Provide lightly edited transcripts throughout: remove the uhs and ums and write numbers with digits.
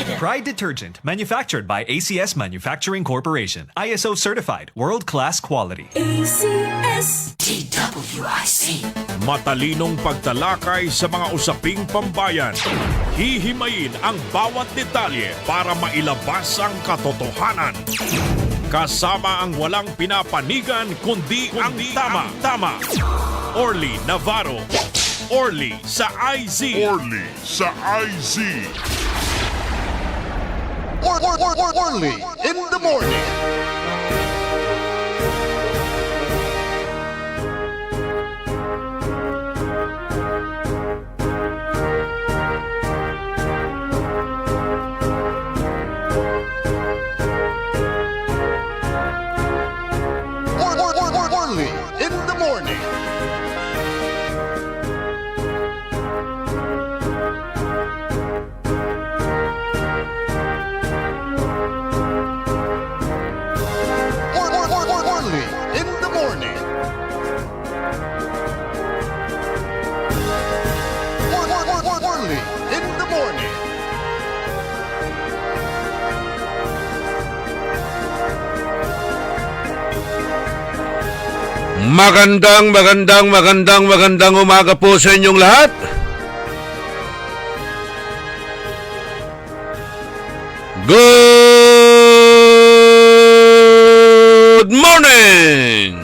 Pride Detergent, manufactured by ACS Manufacturing Corporation. ISO certified, world-class quality. ACS DWIC. Matalinong pagtalakay sa mga usaping pambayan. Hihimayin ang bawat detalye para mailabas ang katotohanan. Kasama ang walang pinapanigan kundi ang tama. Orly Navarro. Orly sa IZ. Orly sa IZ. Orly in the morning. Orly in the morning. Orly in the morning. Orly in the morning. Magandang umaga po sa inyong lahat. Good morning!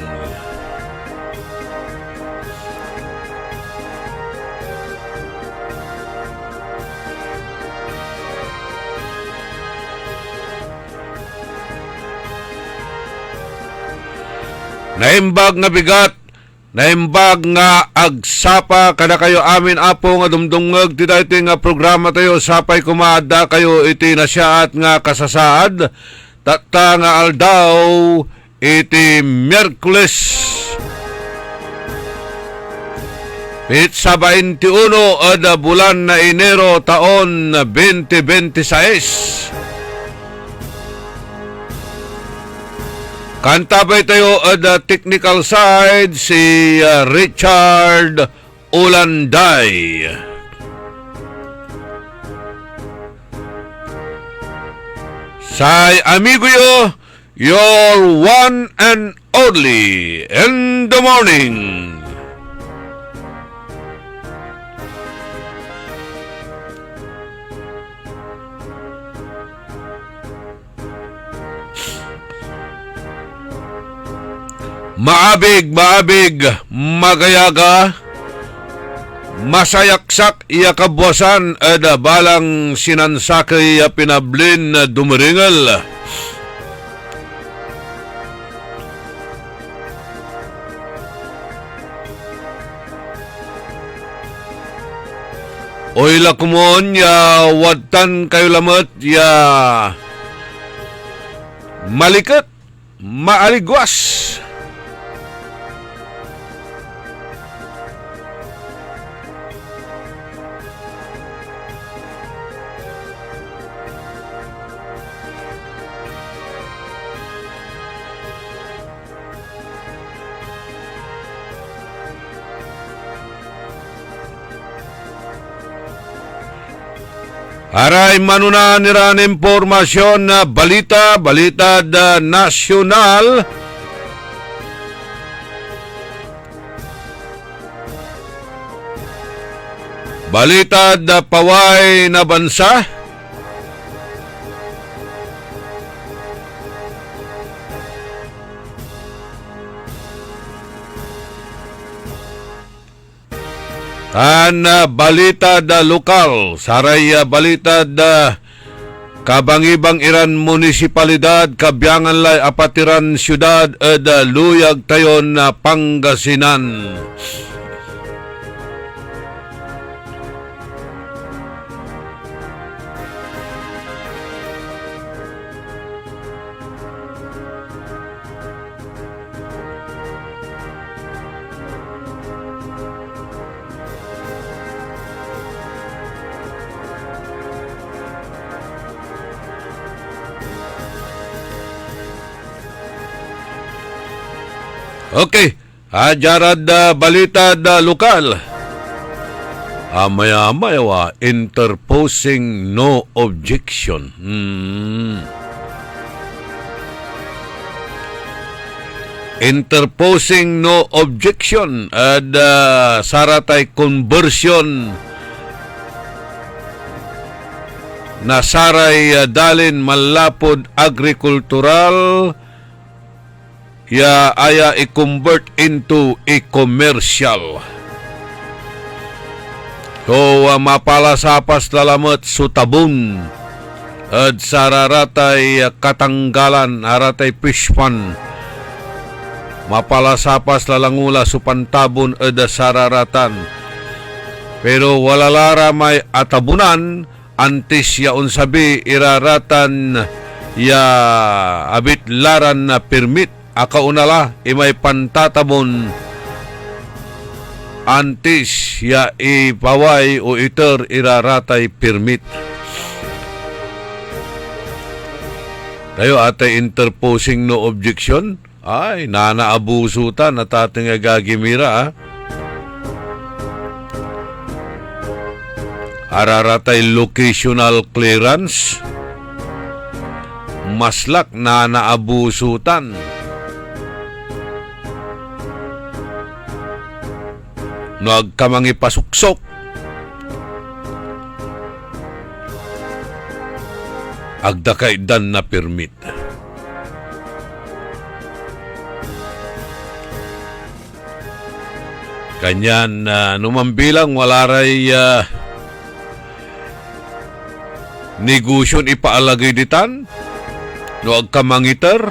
Naimbag nga bigat, naimbag nga agsapa kada kayo amin apo nga dumdungag ti daytoy nga programa tayo sapay kumada kayo iti nasyaat nga kasasaad tatta nga aldaw iti Miyerkules Pitsa 21 ada bulan na Enero taon 2026. Kantabay tayo at technical side si Richard Ulanday. Say amigo yo, your one and only in the morning. Maabig, magayaga, masayaksak iya kabwasan ada balang sinansakay pinablin na dumiringal. Oy lakumon ya watan kayo lamat ya malikat, maaligwas. Aray manuna niran impormasyon na balita da nasyonal. Balita da paway na bansa. Balita da lokal, saray balita da kabangibang Iran munisipalidad, kabyangan lay apatiran syudad da luyag tayon na Pangasinan. Okay, Jarad balita da lokal. Maya-maya interposing no objection. Interposing no objection at saratay conversion na saray dalin malapod agrikultural ya aya i-convert into e-commercial. So, mapalasapas lalamat sutabon at sararatay katanggalan, aratay fish pan. Mapalasapas lalangula supantabon at sararatan. Pero walalara may atabunan, antis yaon sabi iraratan ya abit laran na permit. Akaunala, imay pantatabon antis ya ipaway o iter iraratay permit. Tayo atay interposing no objection. Ay, nanaabusutan at ating gagimira. Araratay locational clearance. Maslak nanaabusutan. Nagkamangipasuksok. Agdakay dan na permit. Kanyan numambilang walaray negosyon ipaalagay ditan no agkamangiter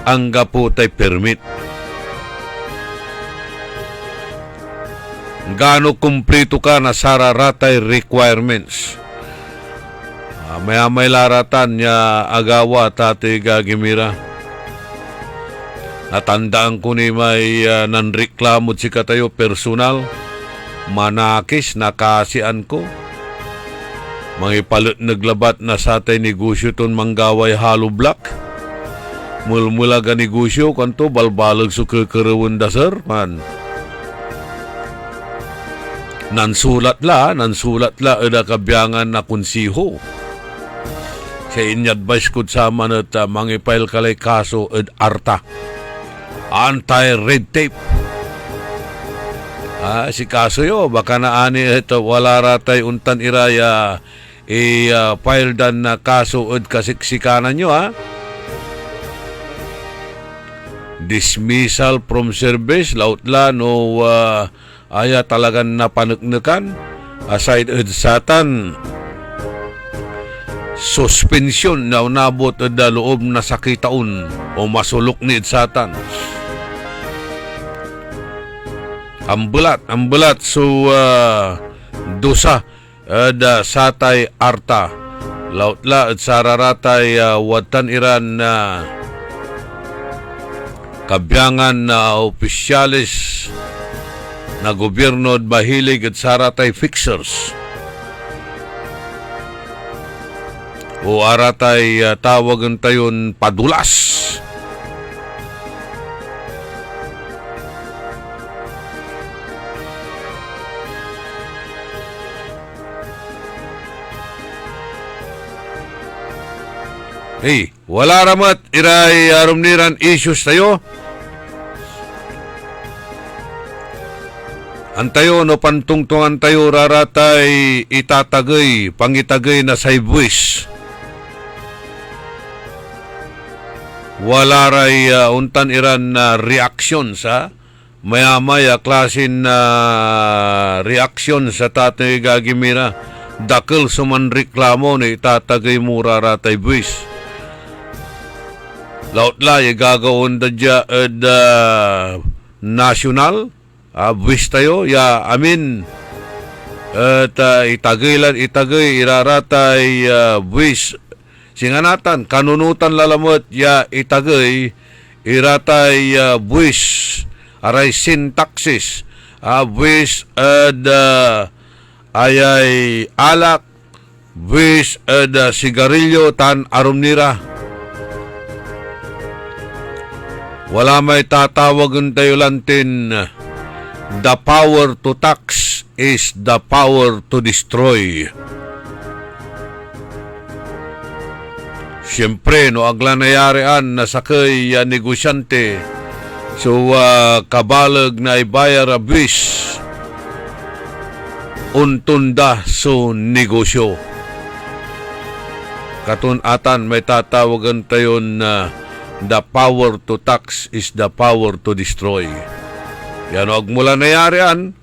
ang gaputay permit. Gano kumplito ka na sararatay requirements. May laratan niya agawa tate gagimira. Natandaan ko ni may nanreklamod si katayo personal. Manakis nakasian ko. Mangipalit naglabat na sa tay negosyo ton manggaway halo block. Mulmula ga negosyo kanto balbalag sukakarawan da sir man. Nansulat la ada kabyangan na konsiho. Sa inyadvice ko sa manat mangipail kalay kaso ed arta. Anti-red tape. Si kaso yo, baka na ani ito, wala ratay untan iraya i-file dan na kaso ed kasiksikanan nyo, Dismissal from service, lautla no aya talagang napanagnakan aside ed satan suspension na unabot ed loob na sakitaon o masulok ni ed satan ambulat so dosa ed satay arta lautla ed sararatay watan iran na kabyangan na opisyalis na gobyerno at bahilig at saratay fixers o aratay tawagan tayon padulas. Hey, wala ramat iray arumniran issues tayo. Antayo no pantungtungan tayo raratay itatagay, pangitagay na saibwis. Wala ray untan iran na reaksyon sa maya-maya klasin na reaksyon sa tatay gagimira. Dakil suman reklamo na itatagay mo raratay buwis. Lautla gagawin da dya national buwis tayo ya amin at itagay iraratay buwis singanatan kanunutan lalamot ya itagay iratay buwis aray syntaxis buwis at ayay alak buwis at sigarilyo tan arumnira. Wala may tatawagan tayo lantin the power to tax is the power to destroy. Siyempre, no agla nayarian na sakay negosyante so kabalag na ibayar a buwis untunda so negosyo. Katunatan may tatawagan tayo na the power to tax is the power to destroy. Yan og mula nayarian,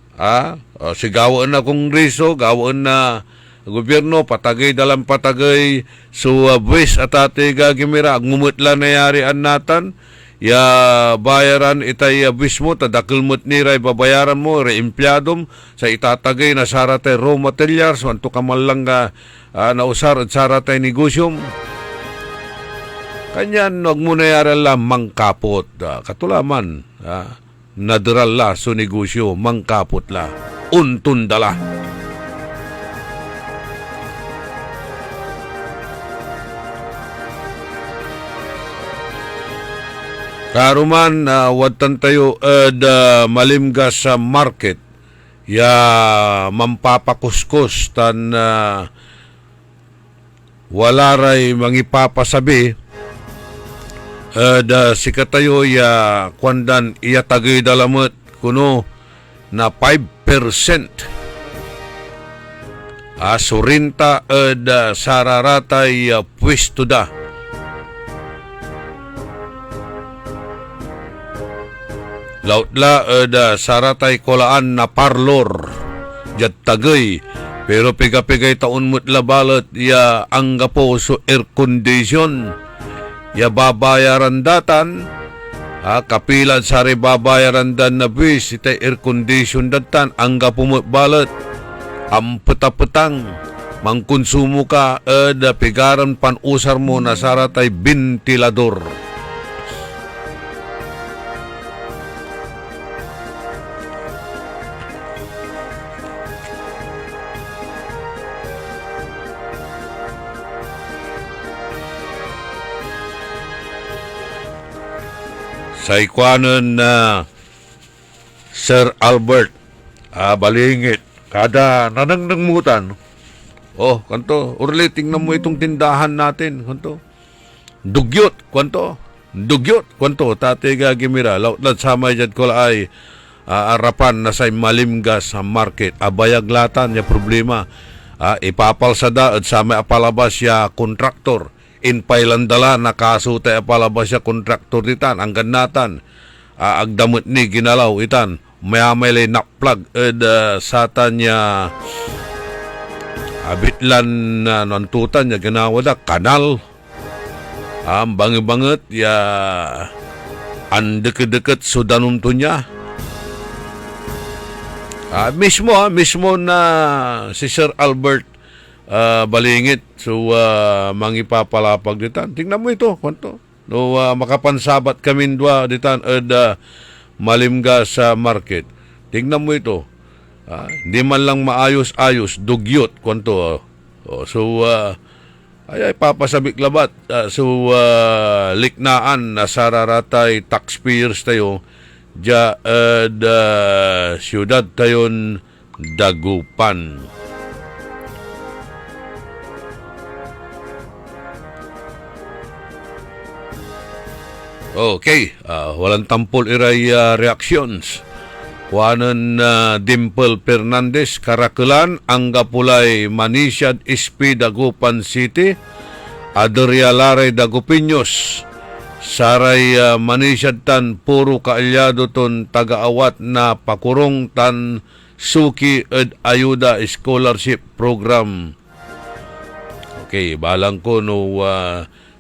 sigawaan na kongreso, gawaan na gobyerno, patagay dalam patagay so buwis at ate gagimira, agmumutla nayarian natan, ya bayaran itay buwis mo, tadakelmut niray babayaran mo, reempleyadom, sa itatagay na saratay raw materials, wanto kamalang nausar at saratay negosyom. Kanyan, wag mo nayaran lang mangkapot. Katulaman, nadaral la so negosyo, mangkapot la, untundala. Karuman, watan tayo malimgas sa market, ya mampapakuskus tan wala ray mangipapasabi, sikat tayo ya kwandan iya tagay dalamot kuno na 5%. Surinta sararatay pwesto da. Lautla saratay kolaan na parlor jat tagay pero pigapigay taon mo't labalot ya angga po so air condition ya babayaran datan kapilan sari babayaran dan na bis itay air condition datan angga po mo't balot ang petang mangkonsumo ka pigaran panusar mo na saratay ventilador. Sa ikwanan na Sir Albert balingit kada nanangmutan. Kanto urli tingnan mo itong tindahan natin, kanto dugyot kanto tate gagimira lautlat samay jad ko ay arapan na say malimgas sa market abayaglatan ya problema ipapalsada at samay apalabas ya kontraktor in pailandala na kaso tayo palabas siya kontraktor ditan ang ganatan agdamot ni ginalaw itan mayamay nakplug satan niya abitlan na nantutan niya ginawa da kanal ang bangi-banget ya ang deket-deket sudanum to niya mismo na si Sir Albert balingit so mangipapalapag ditan. Tingnan mo ito kwanto no makapansabat kami dua ditan malimga sa market. Tingnan mo ito. Di man lang maayos-ayos dugyot kwanto. So ay papasabik labat liknaan na sararatay taxpayers tayo ja siyudad tayon Dagupan. Okay, walang tampol iray reactions. Kuanan Dimple Fernandez, Karakulan, Anggapulay, Manisiad, SP, Dagupan City, Adria Laray, Dagupinyos, Saray, Manisiad tan, puro kaalyado ton tagaawat na pakurong tan Suki ed Ayuda Scholarship Program. Okay, balang ko no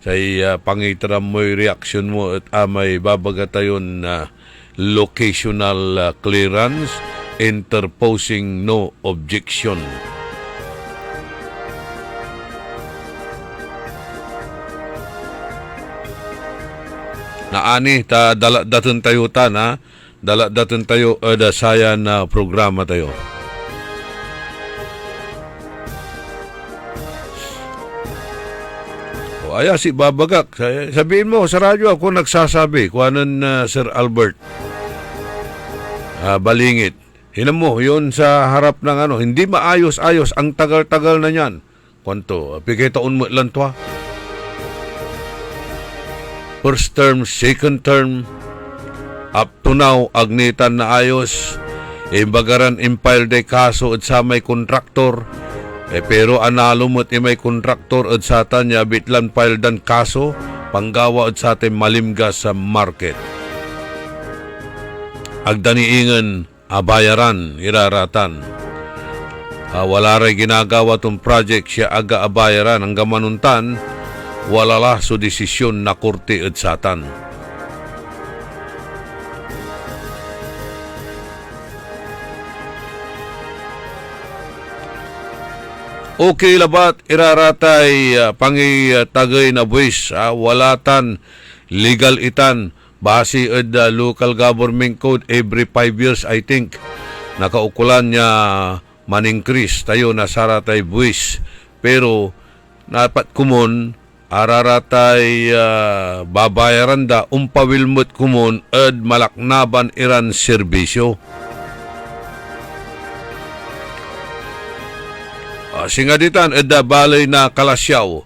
say pangitram mo'y reaksyon mo at may babagatayon na locational clearance, interposing no objection. Naani ta dalatdaton tayo dalatdaton tayo sayan na programa tayo. Aya si babagak. Sabihin mo sa radyo ako nagsasabi. Kuhanan Sir Albert. balingit. Hinam mo, yun sa harap ng ano, hindi maayos-ayos, ang tagal-tagal na yan. Kwanto, pigay taon mo lang to ha. First term, second term, up to now, agnitan na ayos. Imbagaran impile de kaso at sa may kontraktor. Pero analumot may kontraktor at sa tanya bitlan file dan kaso, panggawa at sa ating malimga sa market. Agdaniingan, abayaran, iraratan. Wala rin ginagawa tong project siya aga abayaran ang gamanuntan, wala la so desisyon na korte at satan. Okay labat iraratay pangitagay na buwis, walatan legal itan base ed local government code every 5 years I think nakaukulan niya man-increase tayo na saratay buwis, pero napat kumon araratay babayaran da umpawilmot kumon ed malaknaban iran serbisyo. Singaditan edda balay na kalasyaw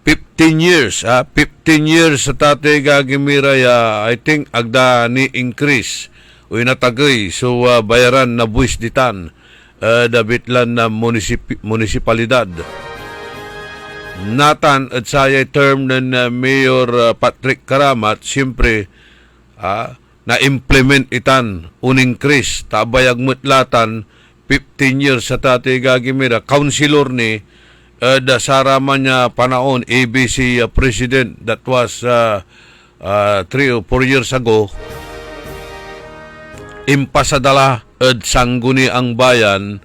15 years 15 years sa tatay gagimira I think agda ni increase uy natagay so bayaran na buwis ditan dabitlan na munisipalidad natan at sayay term ng Mayor Patrick Karamat siyempre na implement itan un-increase tabayag mutlatan 15 years sa tatay gagimira, councilor ni dasaraman niya panahon ABC president that was 3 or 4 years ago, impasadala ed sangguni ang bayan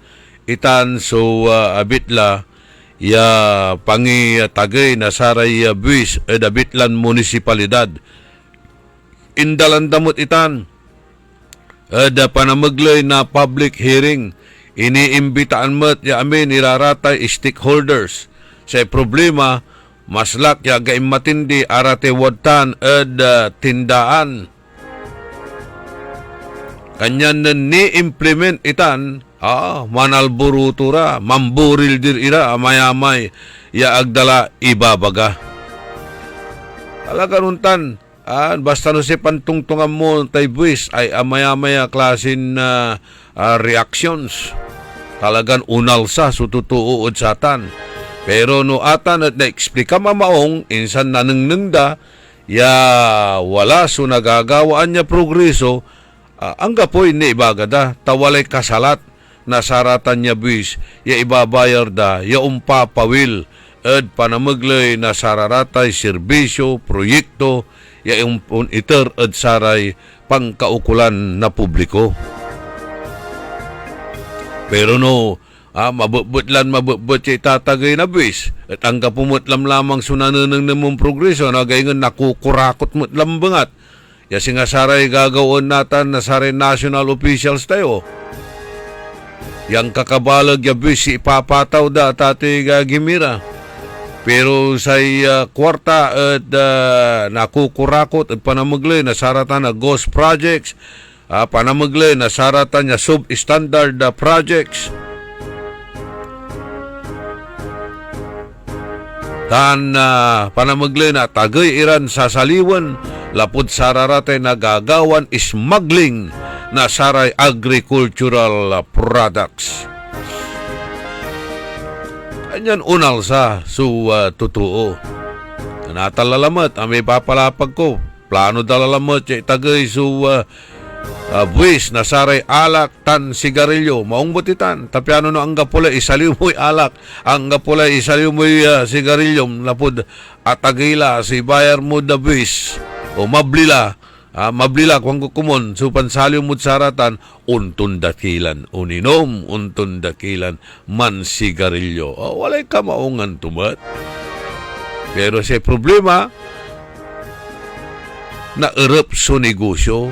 itan so abitla ya pangi tagay na saray buwis ed abitlan munisipalidad indalandamot itan ed panamaglay na public hearing. Iniimbitaan mo't ya amin iraratay stakeholders sa problema maslak ya gaim matindi arate wadtan ed tindaan kanyan na ni-implement itan manalburutura mamburil dir ira amayamay ya agdala ibabaga talaga nuntan basta no si pantungtungan mo tay buwis ay amayamaya klasin reactions talagan unal sa sututuod satan. Pero no atan at na-explika mamaong insan nanengnengda ya wala so nagagawaan niya progreso ang gapoy ni ibagada tawalay kasalat na saratan niya buwis ya ibabayar da ya umpapawil ed panamaglay na sararatay serbisyo proyekto ya iter ed saray pangkaukulan na publiko. Pero no, mabutlan siya itatagay na buwis. At ang kapumutlam lamang sunananang namang progreso, na gayon nakukurakot mutlam bangat. Ya singa saray gagawin natin na saray national officials tayo. Yang kakabalag ya buwis ipapataw da tatay gagimira. Pero sa kwarta at nakukurakot at panamaglay na saratan na ghost projects, panamaglay na saratan niya substandard projects. Tan panamaglay na tagay iran sa saliwan, lapod sararate na gagawan smuggling na saray agricultural products. Kanyan unal sa totoo. Natalalamat, may papalapag ko. Plano dalalamat, tagay buwis na saray alak tan sigarilyo maong butitan tapyano no ang gapula isaliw mo'y alak ang gapula isaliw mo'y sigarilyo lapod atagila si bayar mo da buwis o mablila kung kukumon supan saliw mo't saratan untun dakilan uninom untun dakilan man sigarilyo walay kamaungan tumat pero sa problema na erep so negosyo.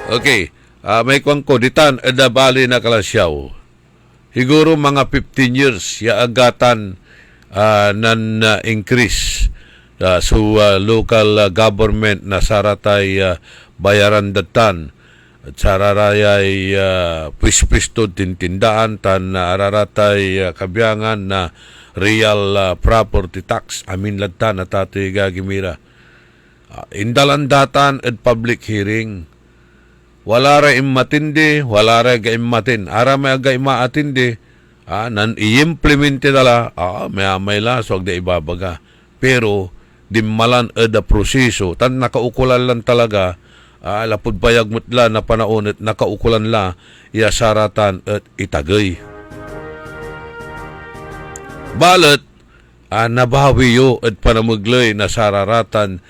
Okay, may kwangko ditan edabali na kalasyaw. Higuro mga 15 years ya agatan nan increase local government na saratay bayaran datan at sararayay pwispwisto tintindaan tan araratay kabiyangan na real property tax amin ladtan na tatoy gagimira. Indalan datan at public hearing. Wala ra matindi, wala ra matin. Ara may aga maatindi, nan i-implemente dala, may laswag da ibabaga. Pero, dimmalan da proseso, tan nakaukulan lang talaga, lapod bayag mutla na panahon at nakaukulan la, saratan at itagay. Balat, nabawi yo at panamuglay na sararatan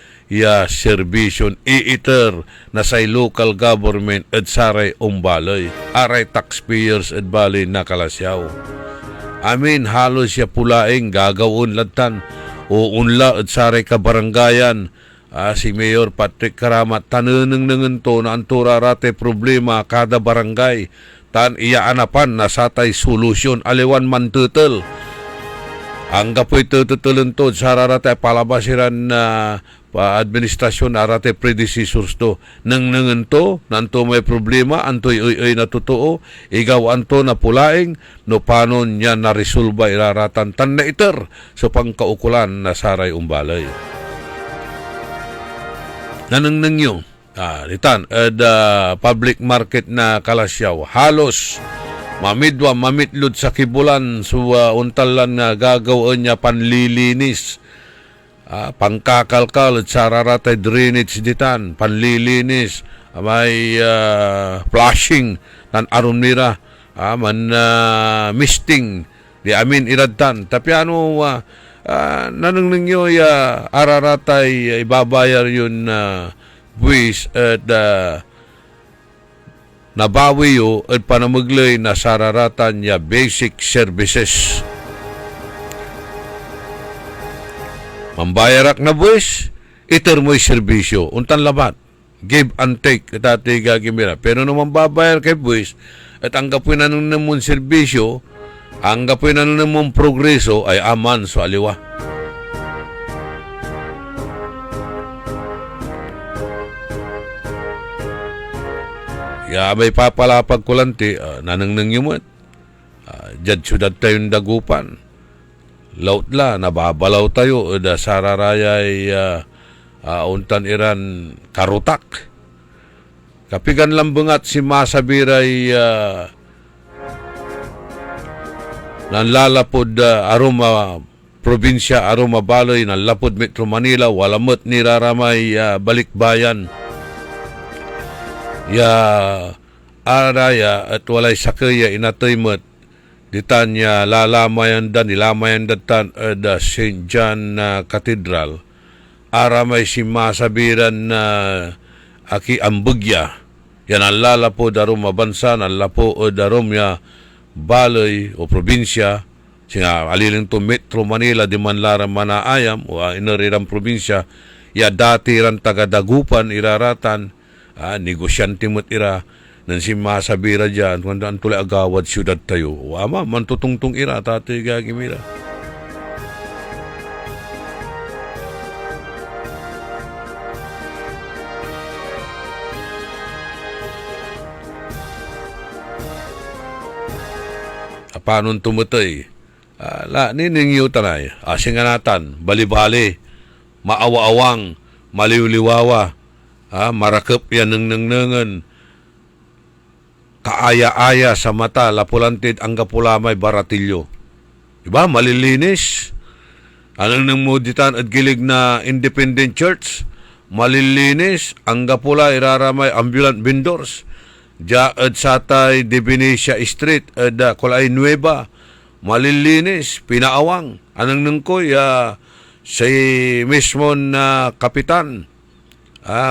serbisyon iiter na say local government at saray umbalay. Aray taxpayers at balay nakalasyaw. Amin halos siya pulaing gagawon lantan o unla at saray kabarangayan. Si Mayor Patrick Karamat tanunang to na antura rate problema kada barangay. Tan iyaanapan na satay solusyon aliwan man tutel. Ang kapoy tututulan to sararate palabasiran na administrasyon arate predecessors to nang to nanto may problema antoy na totoo igaw anto na pulaing no panon niya na resolba iraratan tan na iter so pangkaukulan na saray umbalay nanang nyo ritan public market na kalasyaw halos mamitlod sa kibulan so untalan nga gagawin niya panlilinis pangkakalkal at sararatay drainage ditan, panlilinis, may flushing tan aron nira, misting di amin iradtan. Tapi nanang ninyo araratay ibabayar yun buwis at nabawi yo at panamuglay na sararatan ya basic services. Mambayarak na buwis, iter mo'y serbisyo. Untan labat, give and take, dati gagimira. Pero naman babayar kay buwis, at ang kapoy na nung namon serbisyo, ang kapoy na nung namon progreso, ay aman so aliwa. May papalapag kulanti, nanang nangyumot. Diyad syudad tayong dagupan. Lautla, nababalaw tayo, da sararayay untan iran karutak. Kapigan lambungat si Masabiray nanlalapod aroma probinsya, aroma baloy, nanlapod Metro Manila, walamot niraramay balikbayan. Araya at walay sakaya inataymot ditanya ilamayan datan da St. John Cathedral aramay si Masabiran na aki ambugya yan ang lalapo darum mabansa ang lapo o darum ya baloy o probinsya singa aliling to Metro Manila di man laram manaayam o inarirang probinsya ya dati ran tagadagupan iraratan negosyante mo't ira nan si Masabira dyan, kung ang tulay agawad siyudad tayo. Ama, mantutungtong ira, tatay gagimira. Paano tumutay? Niningyo tanay, asinganatan, bali-bali, maawa-awang, maliw-liwawa, marakap yan nang kaaya-aya sa mata, lapulantid ang kapulamay baratilyo. Diba? Malilinis. Anong nang muditan at gilig na independent church? Malilinis. Ang kapula iraramay ambulant vendors. Diyaad satay de Venecia Street at Kulay Nueva. Malilinis. Pinaawang. Anong nang koy si mismo na kapitan.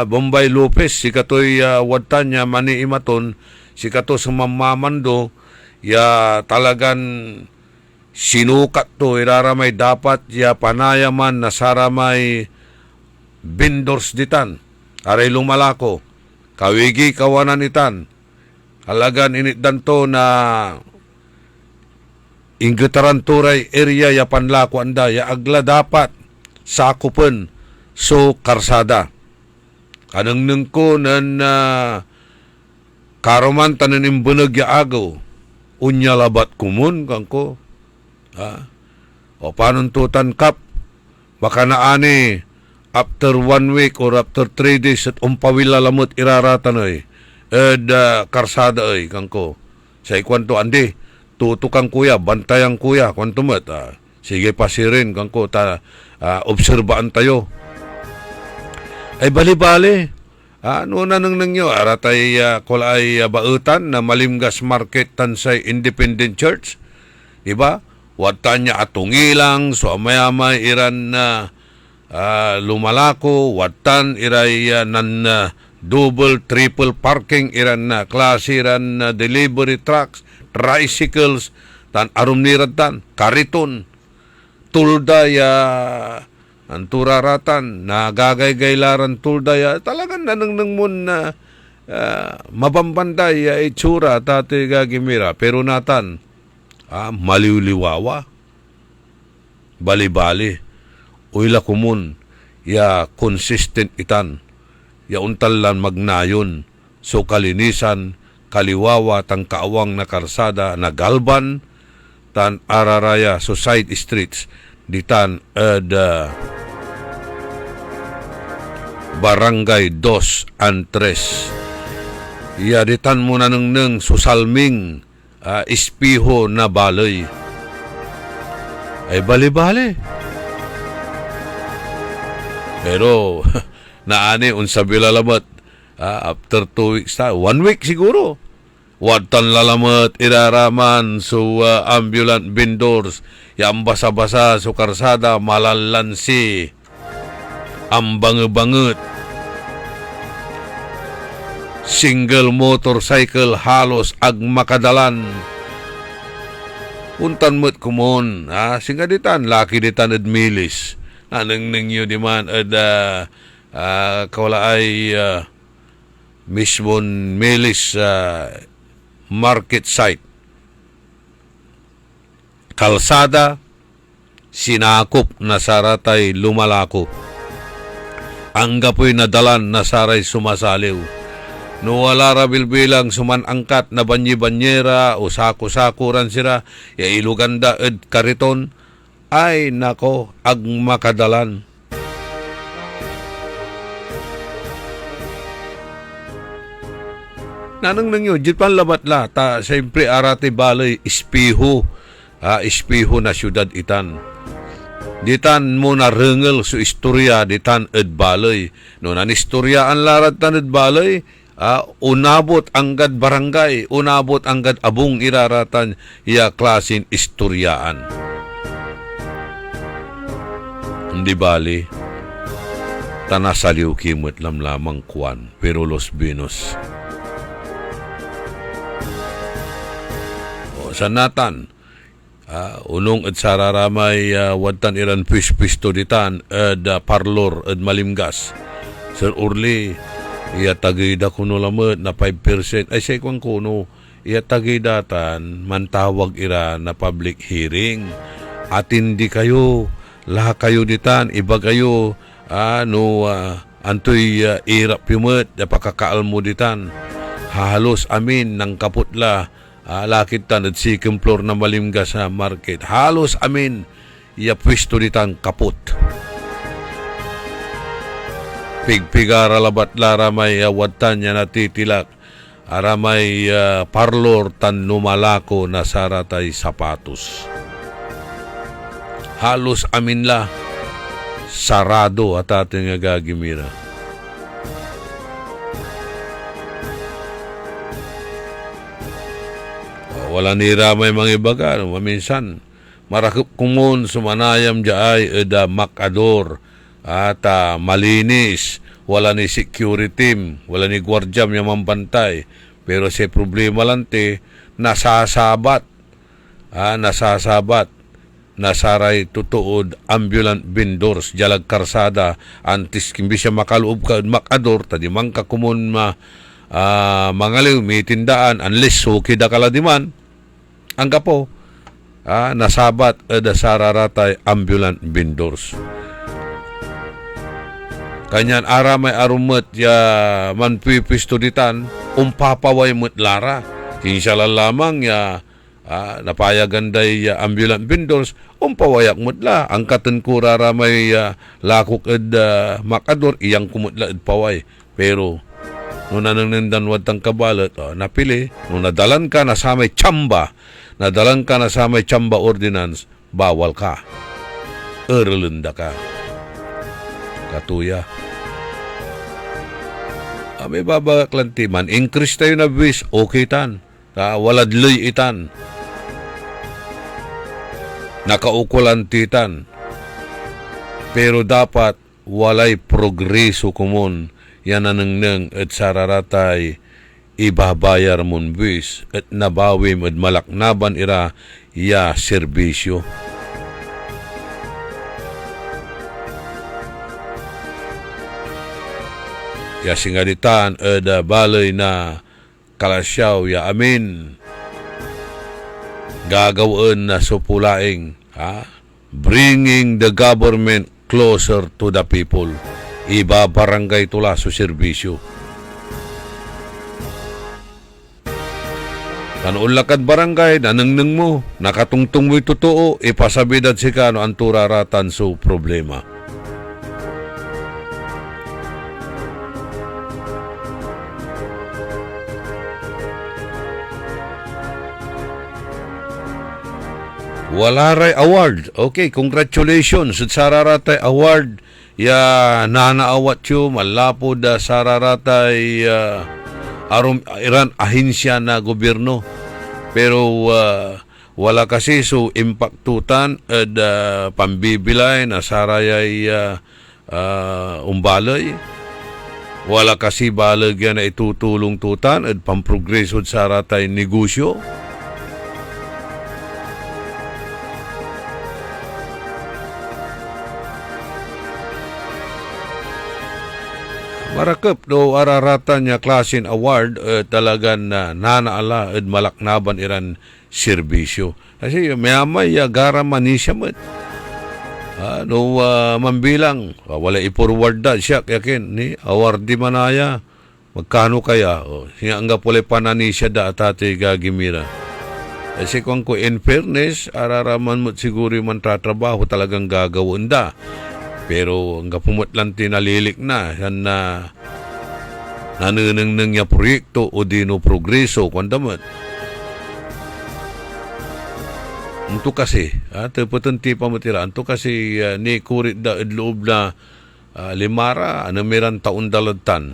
Bombay Lopez. Si katoy wadtan niya maniimaton. Si kato sa mamamando, talagan sinukat to, iraramay dapat, panayaman na saramay vendors ditan. Aray lumalako, kawigi kawanan itan. Halagan initdan to na inggataran turay area ya panlako anda, agla dapat sakupen so karsada. Kanang ko nan karoman tanan imbeneg ya agaw, unya labat kumun kangko. O panuntutan kap, baka naani after 1 week or after 3 days at umpawila lamot iraratan ay karsada ay kangko. Sa ikwanto andi, tutukang kuya, bantayang kuya, kwanto mat, sige pasirin kangko, obserbaan tayo. Ay bali-bali, ano na nang nangyo, aratay kulay bautan na Malimgas Market Tansay Independent Church, diba? Watan niya atungilang, so amayamay iran na lumalako, watan iray nan double, triple parking iran na klase iran na delivery trucks, tricycles, tan arumnirad tan, kariton, tulday anturaratan, nagagaygaylaran tulday, talagang nanang mun na mabambanday itsura tate gagimira, pero natan, maliwliwawa, bali-bali, uyla kumun, ya consistent itan, ya untalan magnayon, so kalinisan, kaliwawa, tang kaawang na karsada, na galban, tan araraya, so side streets, ditan, barangay 2 and 3. Ya ditan mo na nang susalming, ispiho na balay. Ay bali-bali. Pero naani unsa bilalamat after 2 weeks 1 week siguro. Watan lalamat iraraman so ambulant vendors yang basa-basa so karsada malalansi ang banget single motorcycle halos ag makadalan. Puntan mo't kumon, singa ditan, laki ditan ed milis. Anang nangyo di man ed kawala ay mismon milis market site. Kalsada, sinakop na saratay lumalako. Anggapoy nadalan na saray sumasaliw. No wala rabil bilang sumanangkat na banyi-banyera o sako-sakuran sila, ya iluganda ed kariton, ay nako, ag makadalan. Nanang nangyo, jitpan labat la, siyempre arate balay, ispiho na syudad itan. Ditan mo na rengel so istorya, ditan ed balay. No nanistoryaan larat tan ed balay, unabot anggad barangay, unabot anggad abong iraratan ya klasin istoryaan. Hindi bali, tanasaliw kimot lamang kwan, pero Los Binos. O sanatan, unong at sararamay wadtan iran pisto ditan ed parlor ed Malimgas. Sir Urli, iya tagida kuno lamot na 5%. Ay say kung kuno, iya tagidatan mantawag ira na public hearing. At hindi kayo, lahat kayo ditan, iba kayo, antoy irap yumot, napakakaal mo ditan. Halos amin ng kaputla, lakit tan at second floor na Malimgas sa market. Halos amin, iya pwesto ditan kaput. Pigpigara labat laramay wadtan niya natitilak. Aramay parlor tan numalako na saratay sapatos. Halos amin la sarado at ating gagimira. Wala ni ramay mga ibaga. Maminsan, marakip kumon sumanayam jaay eda makador. At malinis, wala ni security team, wala ni gwardyam yung mambantay. Pero si problema lang nasasabat, nasaray tutuod ambulant vendors, jalag karsada, antis kimbi siya makaloob ka, makador, tadi man ka kumun mangaliw, may tindaan, unless suki da kaladiman, ang kapo, nasabat, sararatay ambulant vendors. Kanyan aramay arumet ya manpipisto ditan umpapaway met lara. Inshallah lamang ya napayagan day ambulant vendors umpawayak mutla ang katankura ramay lakok ed makador iyang kumutla ed paway. Pero nung nanangnindan wadtang kabalat, napili, nung nadalan ka na sa may tsamba, ordinance, bawal ka. Erlenda ka. Katuya. May babaklantiman, increase tayo na bis, okay tan. Waladloy itan. Nakaukulantitan. Pero dapat walay progreso kumon yan nanang at sararatay ibabayar mon bis at nabawim at malaknaban ira ya serbisyo. Ya singaditan at balay na kalasyaw ya amin gagawin na supulaing bringing the government closer to the people. Iba barangay tula sa serbisyo. Kanulakad barangay, nanangnang mo, nakatungtong mo'y totoo, ipasabidad si kano ang turaratan sa problema. Walaray award. Okay, congratulations sa Sararatay award. Ya nanaawat yo malapod Sararatay arum iran ahinsya na gobyerno. Pero wala kasi so impaktutan at pambibilay na sarayay umbalay. Wala kasi balag yan na itutulong tutan at pamprogreso sa Sararatay negosyo. Marakap do araratan niya klasin award talagang nanaala at malaknaban iran serbisyo. Kasi mayamay gara manisya mat. Mambilang wala i-forward da siya yakin ni award di manaya. Magkano kaya? Siya ang pulay pananisya da atate gagimira. Kasi kung ko in fairness araraman mo siguro man tatrabaho talagang gagawin da. Pero ang kapumutlan tinalilik na yan na nananang niya proyekto o dino progreso kwandamat. Ito kasi, patunti pa matira, ito kasi ni kurit da idloob na limara, miran taon daladtan.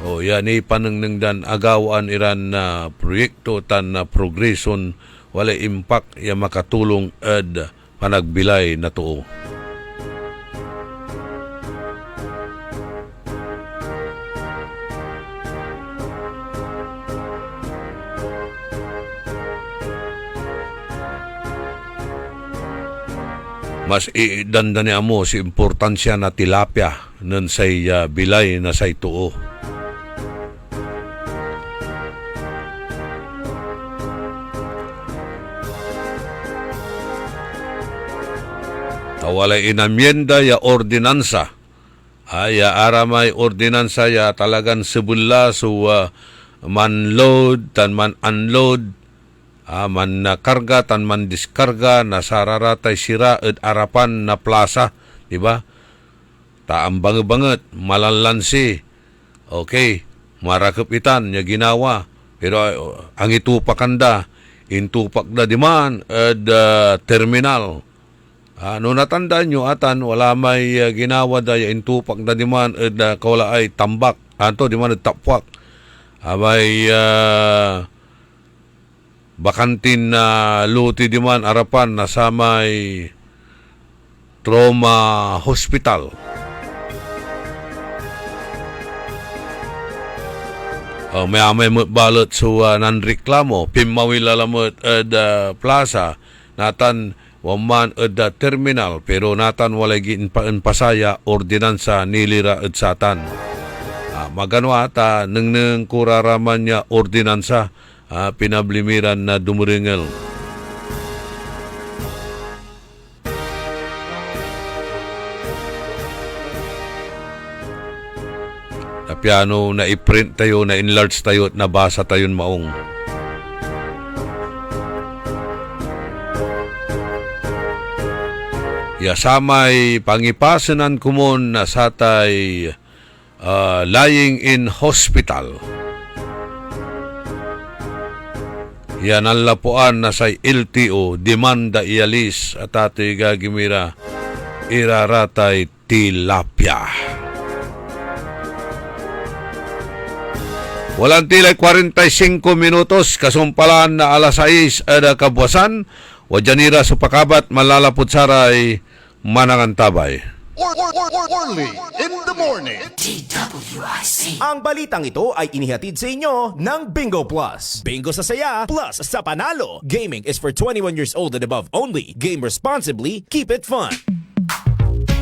O yan ni panangnang dan agawaan iran na proyekto tan na progreson wala impact ya makatulong ad panagbilay na tuo. Mas idandani mo si importansya na tilapia nun say bilay na say tuo. Walay inamyenda ya ordinansa. Ya aramay ordinansa ya talagang sebulla so man-load tan man-unload man karga tan man diskarga na sararatay sira at arapan na plaza, di ba? Taambang banget malalansi. Okay, marakapitan niya ginawa. Pero ang itupakanda, intupak na diman at terminal. No natandaan nyo atan wala may ginawa daya intupak na diman kawala ay tambak anto diman tapwak may bakantin na luti diman arapan na sa may trauma hospital. May balot so nanreklamo pimawila lamot plaza natan waman at terminal pero natan walay ginpasaya ordinansa nilira at satan. Maganwa ata nang kuraraman niya ordinansa pinablimiran na dumuringel. piano na i-print tayo, na enlarge tayo at nabasa tayo maong. Yasamay pangipasanan kumon na satay lying in hospital. Yan ang lapuan na say LTO, demanda ialis at ato'y gagimira iraratay tilapia. Walang tilay 45 minutos, kasumpalaan na alas 6 ada kabwasan, wajanira sa pakabat malalapot saray manangantabay. Orly in the morning. DWIC. Ang balitang ito ay inihatid sa inyo ng Bingo Plus. Bingo sa saya, plus sa panalo. Gaming is for 21 years old and above only. Game responsibly, keep it fun.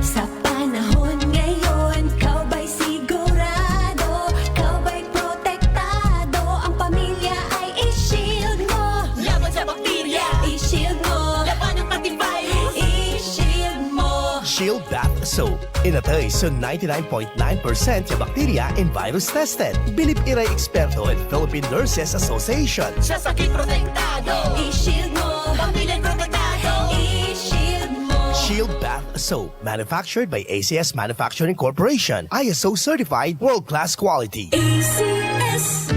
Sa panahon ngayon, kau ba'y sigurado? Kau ba'y protektado? Ang pamilya ay i-shield mo. Laban sa bakterya, i-shield mo. Laban ng antivirus, i-shield mo. Shield Bath Soap. Inatay sa 99.9% yung bacteria and virus tested. Bilib iray eksperto at Philippine Nurses Association. Sa sakit protektado, i-shield mo. Pamilya protektado, i-shield mo. Shield Bath Soap. Manufactured by ACS Manufacturing Corporation. ISO certified world-class quality. ACS.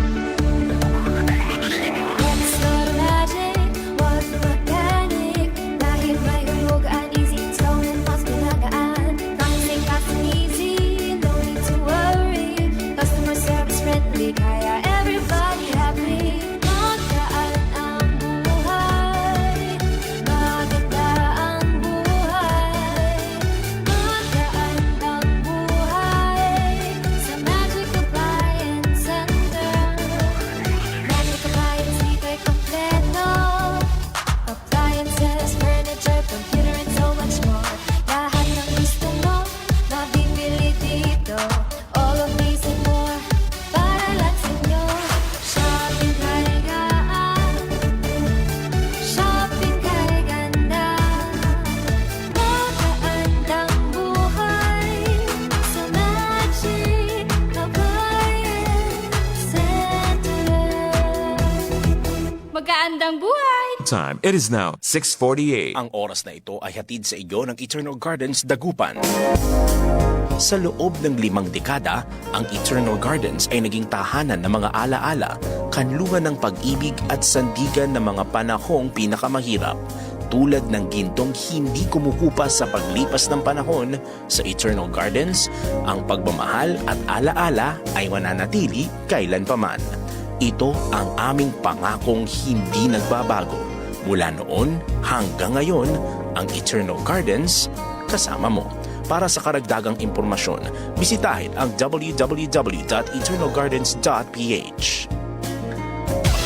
What's the magic? What's the panic? Dahil may hulog ang easy tone and mas pinagaan. Pricing fast and easy, no need to worry. Customer service friendly, kaya everybody happy. Magaan ang buhay, maganda ang buhay. Magaan ang buhay sa Magic Appliance Center. Magic Appliance dito'y kompleto. Appliances, furniture, computer, and so much more. Lahat ng gusto mo, mabibili dito. All of these and more, para lang sa inyo. Shopping kay gaan, shopping kay ganda. Magaan ang buhay sa Magic Appliance Center. Magandang buhay! Time. It is now 6:48. Ang oras na ito ay hatid sa iyo ng Eternal Gardens Dagupan. Sa loob ng 5 dekada, ang Eternal Gardens ay naging tahanan ng mga alaala, kanlungan ng pag-ibig at sandigan ng mga panahong pinakamahirap. Tulad ng gintong hindi kumukupa sa paglipas ng panahon, sa Eternal Gardens, ang pagmamahal at alaala ay mananatili kailanpaman. Ito ang aming pangakong hindi nagbabago. Mula noon hanggang ngayon, ang Eternal Gardens kasama mo. Para sa karagdagang impormasyon, bisitahin ang www.eternalgardens.ph.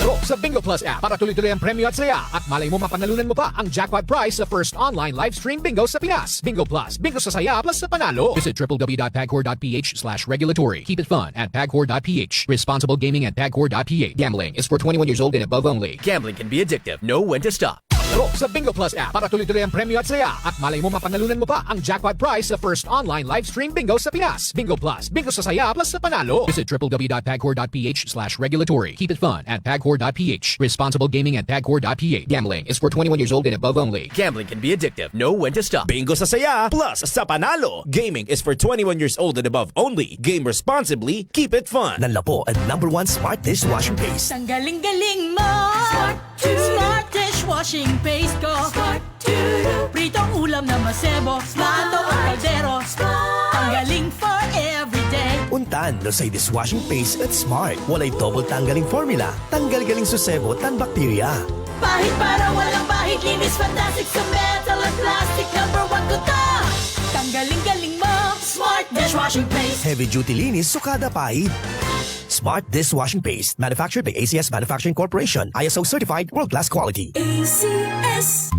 Laro sa Bingo Plus app para tuloy-tuloy ang premyo at saya at malay mo mapanalunan mo pa ang jackpot prize sa first online live stream bingo sa Pinas. Bingo Plus, bingo sa saya plus sa panalo. Visit www.pagcor.ph/regulatory. Keep it fun at pagcor.ph. Responsible gaming at pagcor.ph. Gambling is for 21 years old and above only. Gambling can be addictive. Know when to stop. Laro sa Bingo Plus app para tuloy-tuloy ang premyo at saya at malay mo mapanalunan mo pa ang jackpot prize sa first online live stream bingo sa Pinas. Bingo Plus, bingo sa saya plus sa panalo. Visit www.pagcor.ph/regulatory. Keep it fun at pagcor.ph. Responsible gaming at pagcor.ph. Gambling is for 21 years old and above only. Gambling can be addictive. Know when to stop. Bingo sa saya, plus sa panalo. Gaming is for 21 years old and above only. Game responsibly, keep it fun. Nanlapo ang #1 smart dishwashing paste. Ang galing-galing mo! Smart dishwashing paste ko! Pritong ulam na masebo, plato o kaldero. Ang galing for everyday. Untan no say dishwashing paste at smart. Walay double tanggaling formula. Tanggal-galing susebo tan bakterya. Pahit para walang bahid, linis fantastic sa metal at plastic. #1 ko to! Ang galing-galing mo! Smart dishwashing paste. Heavy duty linis sukada pahid. Smart Dishwashing Paste. Manufactured by ACS Manufacturing Corporation. ISO certified world-class quality. ACS.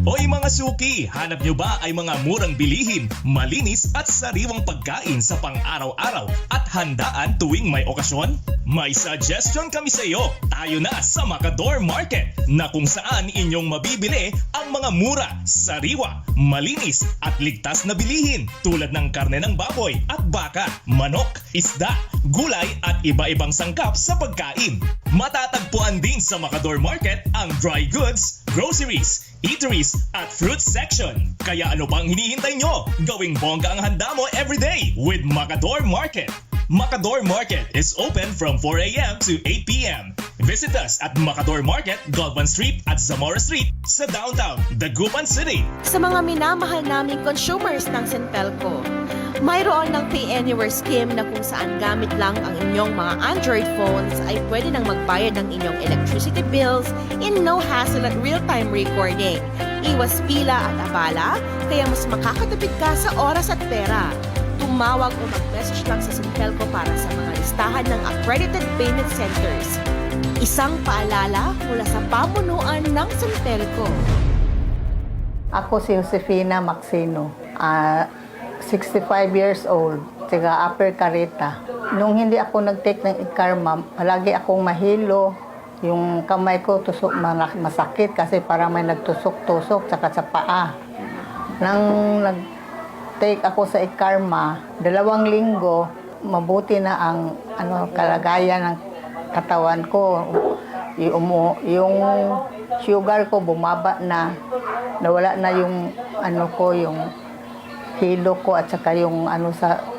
Hoy mga suki, hanap nyo ba ay mga murang bilihin, malinis at sariwang pagkain sa pang-araw-araw at handaan tuwing may okasyon? May suggestion kami sa iyo. Tayo na sa Macador Market na kung saan inyong mabibili ang mga mura, sariwa, malinis at ligtas na bilihin tulad ng karne ng baboy at baka, manok, isda, gulay at iba-ibang sangkap sa pagkain. Matatagpuan din sa Macador Market ang dry goods, groceries, eateries at fruit section. Kaya ano pang hinihintay nyo? Gawing bongga ang handa mo everyday with Macador Market. Macador Market is open from 4 a.m. to 8 p.m. Visit us at Macador Market, Galvan Street at Zamora Street sa downtown, Dagupan City. Sa mga minamahal naming consumers ng Sintelco, mayroon ng Pay Anywhere scheme na kung saan gamit lang ang inyong mga Android phones ay pwede nang magbayad ng inyong electricity bills in no hassle at real-time recording. Iwas pila at abala, kaya mas makakatipid ka sa oras at pera. Tumawag o mag-message lang sa Sintelco para sa mga listahan ng accredited payment centers. Isang paalala mula sa pamunuan ng Sintelco. Ako si Josefina Maxino, 65 years old, taga Upper Carita. Nung hindi ako nag-take ng Ikarma, palagi akong mahilo. Yung kamay ko tusok masakit kasi parang may nagtusok-tusok tsaka sa paa. Nang nag-take ako sa Ikarma, 2 linggo, mabuti na ang kalagayan ng katawan ko. Yung sugar ko bumaba na, nawala na yung yung hilo ko at saka yung sa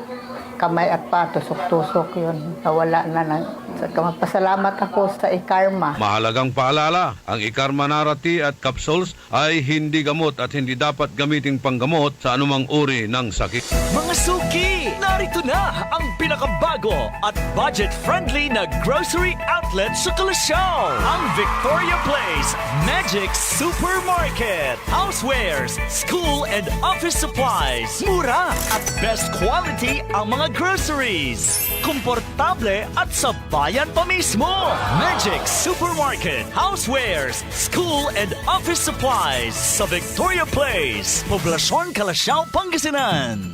kamay at pa, tusok-tusok yun. Nawala na. Magpasalamat ako sa Ikarma. Mahalagang paalala, ang Ikarma Narati at capsules ay hindi gamot at hindi dapat gamiting panggamot sa anumang uri ng sakit. Mga suki, narito na ang pinakabago at budget-friendly na grocery outlet sa Kalasyaw. Ang Victoria Place Magic Supermarket. Housewares, school and office supplies. Mura at best quality ang mga groceries. Komportable at sa bayan pa mismo. Magic Supermarket. Housewares, school and office supplies sa Victoria Place, Poblacion, Kalasyaw, Pangasinan.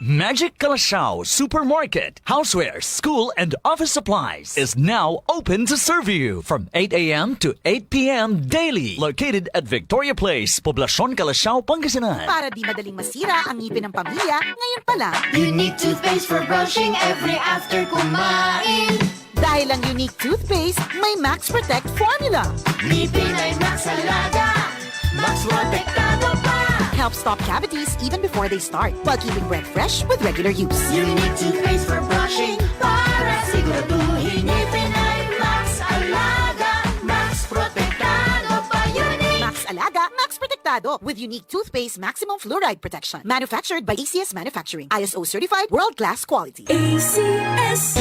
Magic Kalasyaw Supermarket, Housewares, School and Office Supplies is now open to serve you from 8 a.m. to 8 p.m. daily. Located at Victoria Place, Poblacion, Kalasyaw, Pangasinan. Para di madaling masira ang ngipin ng pamilya, ngayon pa lang, Unique toothpaste for brushing every after kumain. dahil ang unique toothpaste, may Max Protect formula. Ngipin ay Max Alaga, Max Protektado pa. Helps stop cavities even before they start, while keeping breath fresh with regular use. Unique toothpaste for brushing para siguraduhin ngipin ay Max Alaga, Max Protektado pa. Unique Max Alaga, Max Protectado with unique toothpaste maximum fluoride protection. Manufactured by ACS Manufacturing. ISO certified world-class quality. ACS.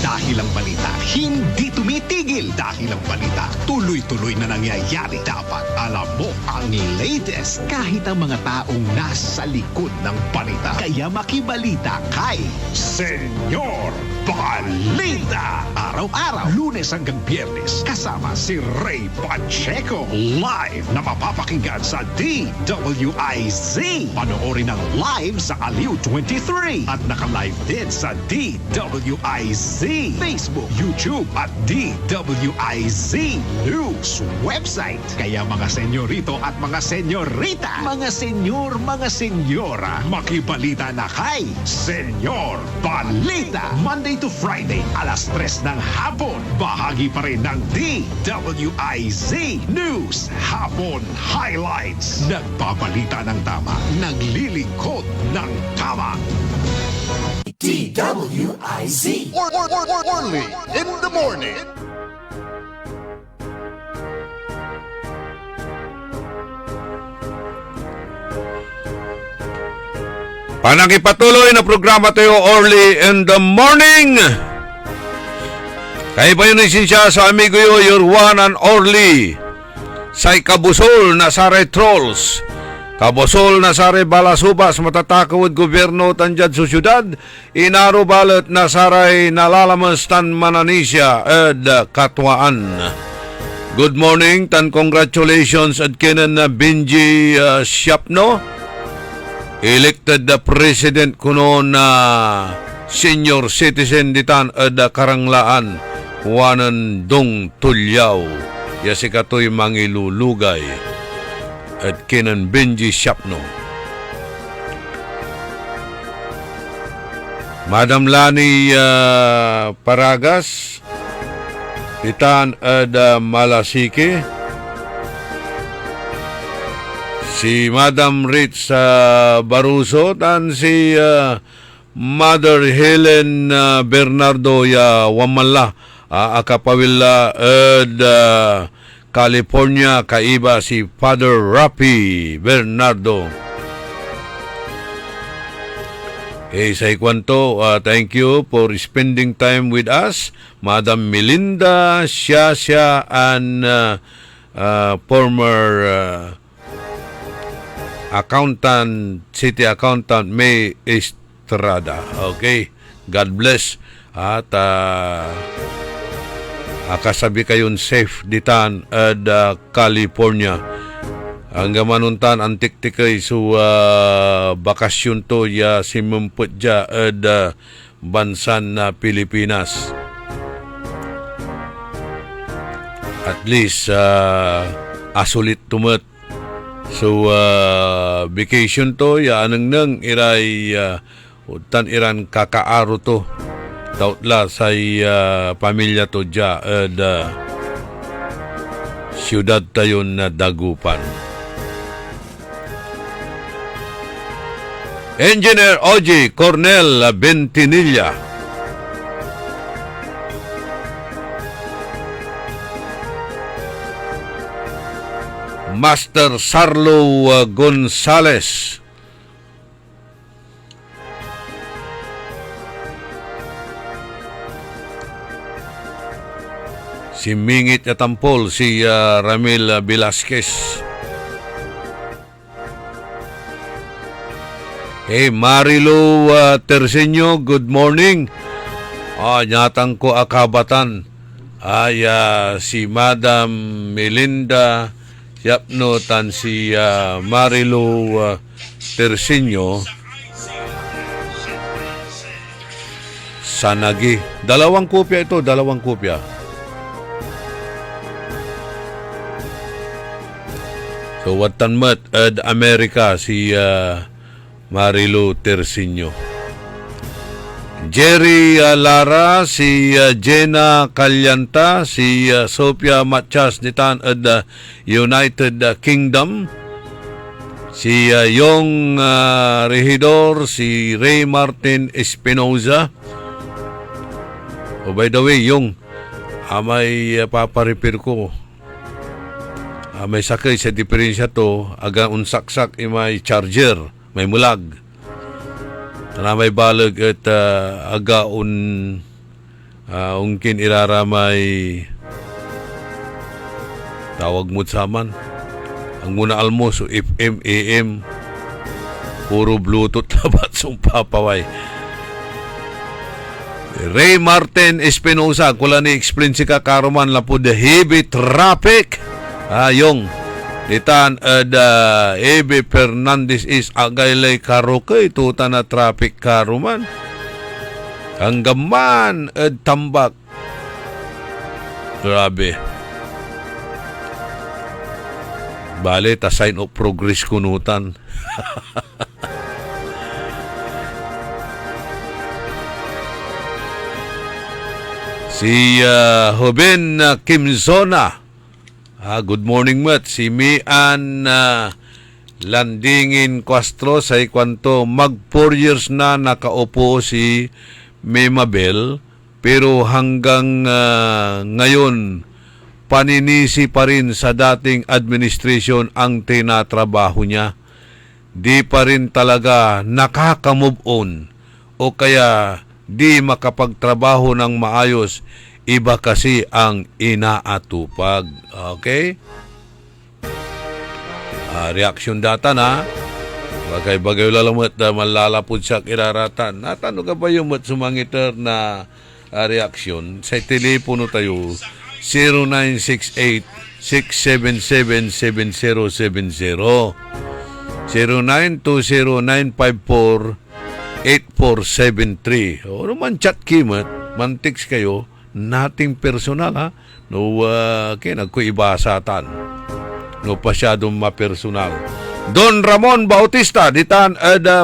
Dahil ang balita hindi tumitigil, dahil ang balita tuloy-tuloy na nangyayari, dapat alam mo ang latest kahit ang mga taong nasa likod ng balita. Kaya makibalita kay Senyor Balita. Araw-araw, Lunes hanggang Biyernes, kasama si Ray Pacheco. Live na mapapakinggan sa DWIZ. Panoorin ang live sa Aliw 23 at naka-live din sa DWIZ Facebook, YouTube at DWIZ News website. Kaya mga senyorito at mga senyorita, mga senyor, mga senyora, makibalita na kay Senyor Balita. Monday to Friday, alas 3 ng hapon. Bahagi pa rin ng DWIZ News Hapon Highlights. Nagbabalita ng tama, naglilingkod ng tama. DWIZ. Orly in the morning. Panakipatuloy na programa tayo early in the morning. Kaya pa yun siya sa amigo your one and only Sai Kabusol na Saray Trolls. Kabosol na sare balasubas matatakawad gobyerno tanjad sa syudad. Inaro balot na saray nalalamas tan Mananisya ed Katwaan. Good morning tan congratulations at kinan na Benji Siapno. Elected the president kuno na senior citizen ditan ed Karanglaan. Wanan dong tulyaw. Yasikatoy mangilulugay. At kinan Benji Siapno. Madam Lani Paragas, Titan at Malasike, si Madam Ritz Baruso, tan si Mother Helen Bernardo Wamala, akapawila at California, kaiba si Father Rapi Bernardo. Sa ikwanto, thank you for spending time with us. Madam Melinda Siasya and former accountant, city accountant May Estrada. Okay, God bless. At kasabi kayon safe ditan at California. Ang gamanuntan ang tiktikay so bakasyon to ya simumput ja at bansan na Pilipinas. At least asulit tumat. So vacation to ya anang nang iray utan iran kakaaro to. Tautla sa pamilya to dya at siyudad tayon na Dagupan. Engineer Oji Cornel Bentinilla. Master Sarlo Gonzales. Si Mingit Atampol, si Ramil Velasquez. Hey, Marilo Terseño, good morning. Nyatang ko akabatan. Si Madam Melinda Siapno tan si Marilo Terseño. Sanagi. Dalawang kopya ito, dalawang kopya. So, watan mat at Amerika si Marilo Terseño. Jerry Lara, si Jenna Calyanta, si Sophia Matias nitan at United Kingdom. Si Yong Regidor, si Ray Martin Espinoza. Oh, by the way, Yong, may paparipir ko. May sakay sa diferensya to, aga unsaksak may charger, may mulag. Na may balag at aga ungkin irara may tawag mo saman. Ang muna almost, FM, AM, puro Bluetooth labat sung papaway. Ray Martin Espinosa, kula ni explain si Kakaroman la po the heavy traffic. Yung ditan Ebe Fernandez is agaylay karokay tuta na traffic karuman. Hanggaman tambak. Grabe. Bale, ta sign of progress kunutan. Si Hoben Kimzona. Good morning, Mat. Si Mian Landingin Castro sa ikwanto mag 4 years na nakaupo si Memabel pero hanggang ngayon paninisi pa rin sa dating administration ang tinatrabaho niya. Di pa rin talaga nakaka-move on o kaya di makapagtrabaho ng maayos. Iba kasi ang inaatupag. Okay? reaksyon data na. Bagay lalamot na malalapod sa kiraratan. Natano ka ba yung sumangiter na reaksyon? Sa telepono tayo, 0968-677-7070. 0920-954-8473. O naman chat kimat, man-text kayo, nating personal ha. No, nagkuibasatan. No, pasyadong mapersonal. Don Ramon Bautista, ditan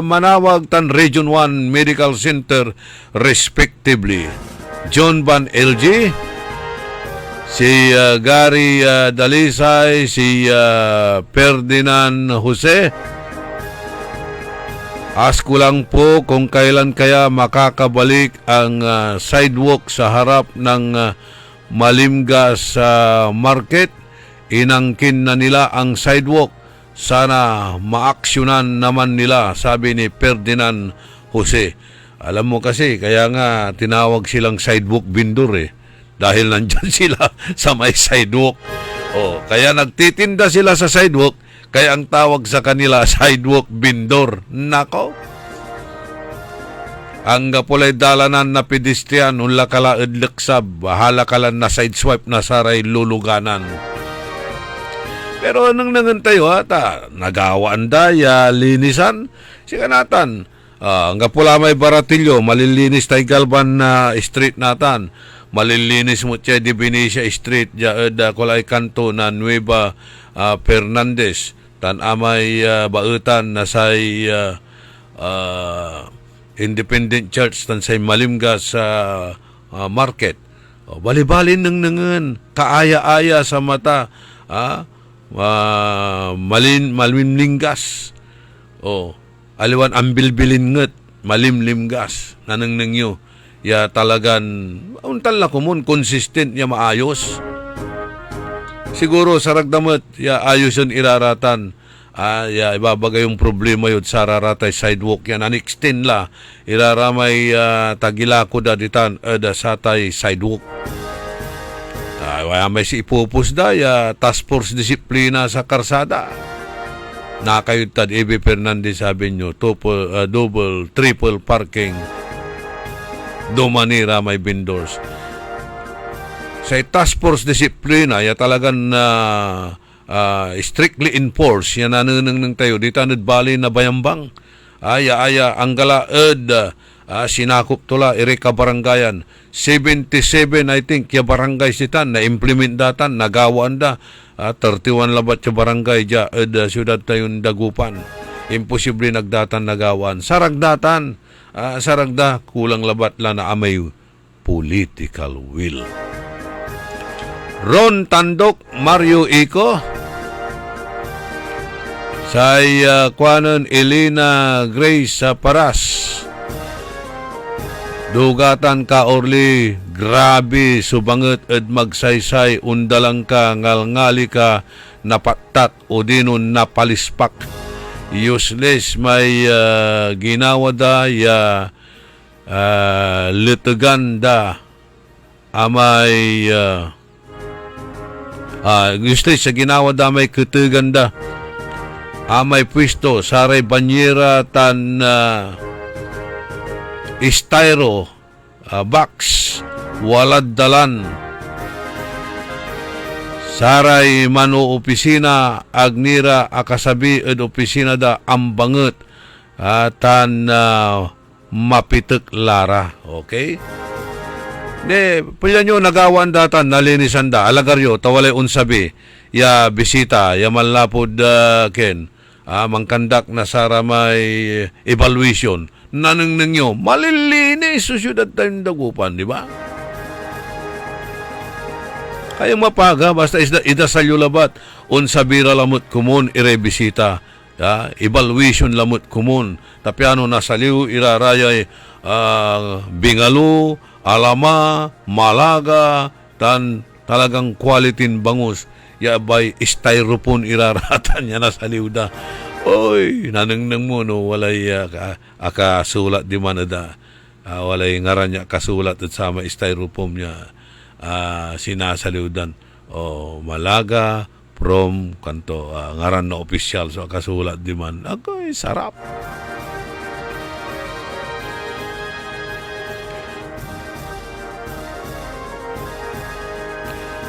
Manawag tan Region 1 Medical Center respectively. John Van LG, si Gary Dalisay, si Ferdinand Jose. Ask ko lang po kung kailan kaya makakabalik ang sidewalk sa harap ng Malimgas Market. Inangkin na nila ang sidewalk. Sana maaksyonan naman nila, sabi ni Ferdinand Jose. Alam mo kasi, kaya nga tinawag silang sidewalk vendor dahil nandyan sila sa may sidewalk. Kaya nagtitinda sila sa sidewalk, kaya ang tawag sa kanila sidewalk vendor. Nako! Ang pulay dalanan na pedestrian, unla kala idlaksab, bahala kalan na sideswipe na saray luluganan. Pero nang nangantayo nagawaan daya, linisan, sikanatan. Ang pula may baratilyo, malilinis tayo galban na street natan. Malilinis mo siya di Benicia Street, kulay kanto na Nueva Fernandez. Tan amay bautan na say Independent Church, tan say Malimgas Market. Bali-balin nang nangan, kaaya-aya sa mata, malimlinggas. Aliwan ambilbilin nget, malimlimgas. Nanang nangyo. Ya talagan, untal na kumun, consistent ya maayos. Siguro sa ragdamot, ya ayos yun iraratan. Ya ibabagay yung problema yun sa raratay sidewalk yan. An-extend la, iraramay tagilako da ditan, sa tay sidewalk. May si ipupus da, task force disiplina sa karsada. Nakayod tad E.B. Fernandez sabi nyo, double, triple parking. Domanira may vendors. Sa task force disiplina, talagang strictly enforced. Yan nananang tayo. Dito bali na bayambang. Ang galaed, sinakop tula, ireka barangayan. 77, I think, ya barangay sitan, na-implement datan, nagawaan da. 31 labat sa barangay, siyudad tayong Dagupan. Imposible nagdatan nagawaan. Saragdatan, saragda, kulang labat la na amay political will. Ron Tandok, Mario Ico, say Kwanon Elena Grace Paras. Dugatan ka orli, grabe subanget ed magsaysay, undalang ka, ngalngali ka, napatat o dinon napalispak. Useless may ginawa da, litigan da, amay useless sa ginawa da may kitigan da, amay pwisto, saray banyera tan styro box walad dalan saray mano opisina agnira akasabi ed opisina da ambanget tan mapitek lara. Okay? De, pila nyo nagawan datan nalinisan da alagaryo tawalay unsabi ya bisita ya malapod ken mangkandak na sara may evaluation nanang nyo, malilinis sa syudad tayong Dagupan, di ba? Kayang mapaga, basta idasal yung labat, unsabira lamot kumun, irebisita, evaluation lamot kumun, tapiano nasaliw, irarayay, Bingalo, Alama, Malaga, tan talagang quality bangus, yabay styrofoam iraratan niya nasaliw da. Oy, nanang mo no, walay akasulat di manada. Walay ngaran niya kasulat at sama styrofoam niya sinasaliwdan. Malaga, from kanto ngaran na opisyal so kasulat di man ako'y sarap.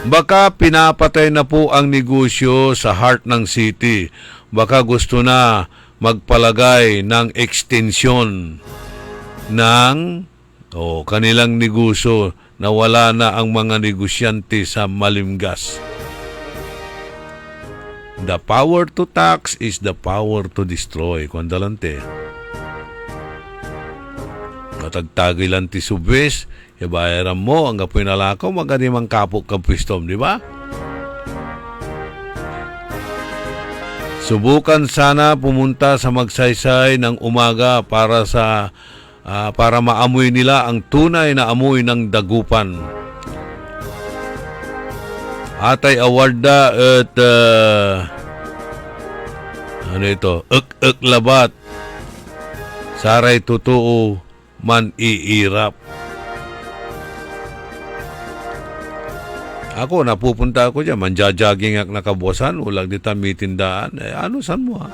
Baka pinapatay na po ang negosyo sa heart ng city. Baka gusto na magpalagay ng extension ng kanilang negosyo na wala na ang mga negosyante sa Malimgas. The power to tax is the power to destroy. Kondalante. Matagtagay lang ti subwes, ibayaran mo ang kapoy na lakaw, magani mang kapok kapwistom, di ba? Subukan sana pumunta sa Magsaysay ng umaga para maamoy nila ang tunay na amoy ng dagupan. Atay awarda at ek labat. Saray totoo man iirap. Ako, napupunta ako dyan, manjajaging ak nakabuwasan, ulag dita mitindaan. Ano, san mo ha?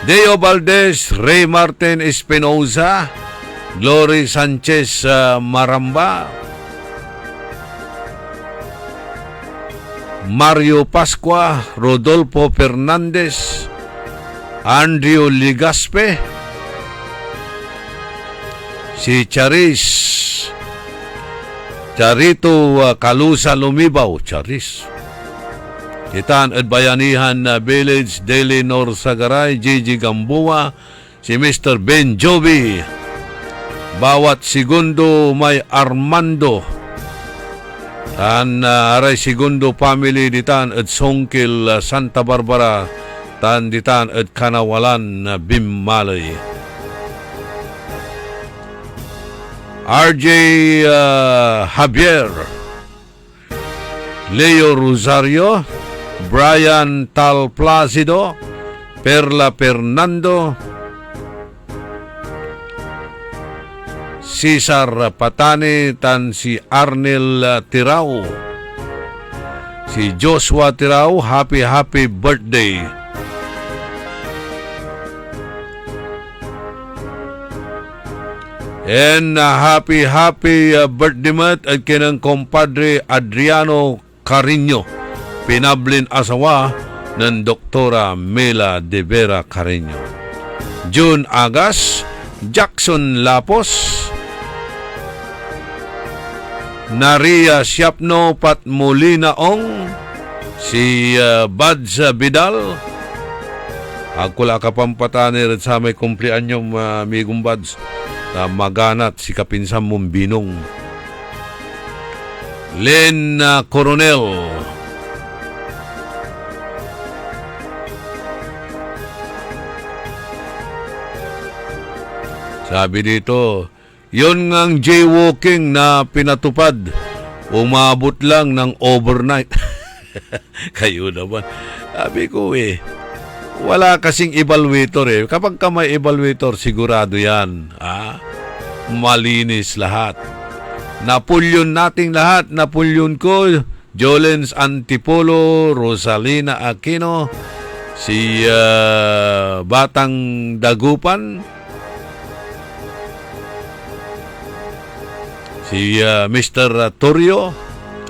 Deo Valdez, Ray Martin Espinoza, Glory Sanchez Maramba, Mario Pascua, Rodolfo Fernandez, Andrew Ligaspe, si Charito Kalusa Lumibaw, Charis. Kitaan at Bayanihan na Village, Daily Norsagaray, Gigi Gamboa, si Mr. Ben Jovi. Bawat segundo may Armando. Tan aray segundo family ditan at Songkil Santa Barbara, tan ditan at Kanawalan Bimmalay. RJ Javier, Leo Rosario, Brian Tal Placido, Perla Fernando, Cesar Patani, tan si Arnel Tirao, si Joshua Tirao, happy birthday. And happy birthday mat at kinang kompadre Adriano Carino, pinablin asawa ng Doktora Mela de Vera Carino. June Agas, Jackson Lapos, Naria Siapno Pat Molina Ong, si Bads Bidal. Ako la kapampatanir sa may kumplianyong amigong Bads. Maganat si kapinsan mong Binong. Len Coronel. Sabi dito, yun ngang jaywalking na pinatupad, umabot lang ng overnight. Kayo naman. Sabi ko wala kasing evaluator Kapag ka may evaluator, sigurado yan. Malinis lahat. Napulyon nating lahat. Napulyon ko, Jolens Antipolo, Rosalina Aquino, si Batang Dagupan, si Mr. Torrio,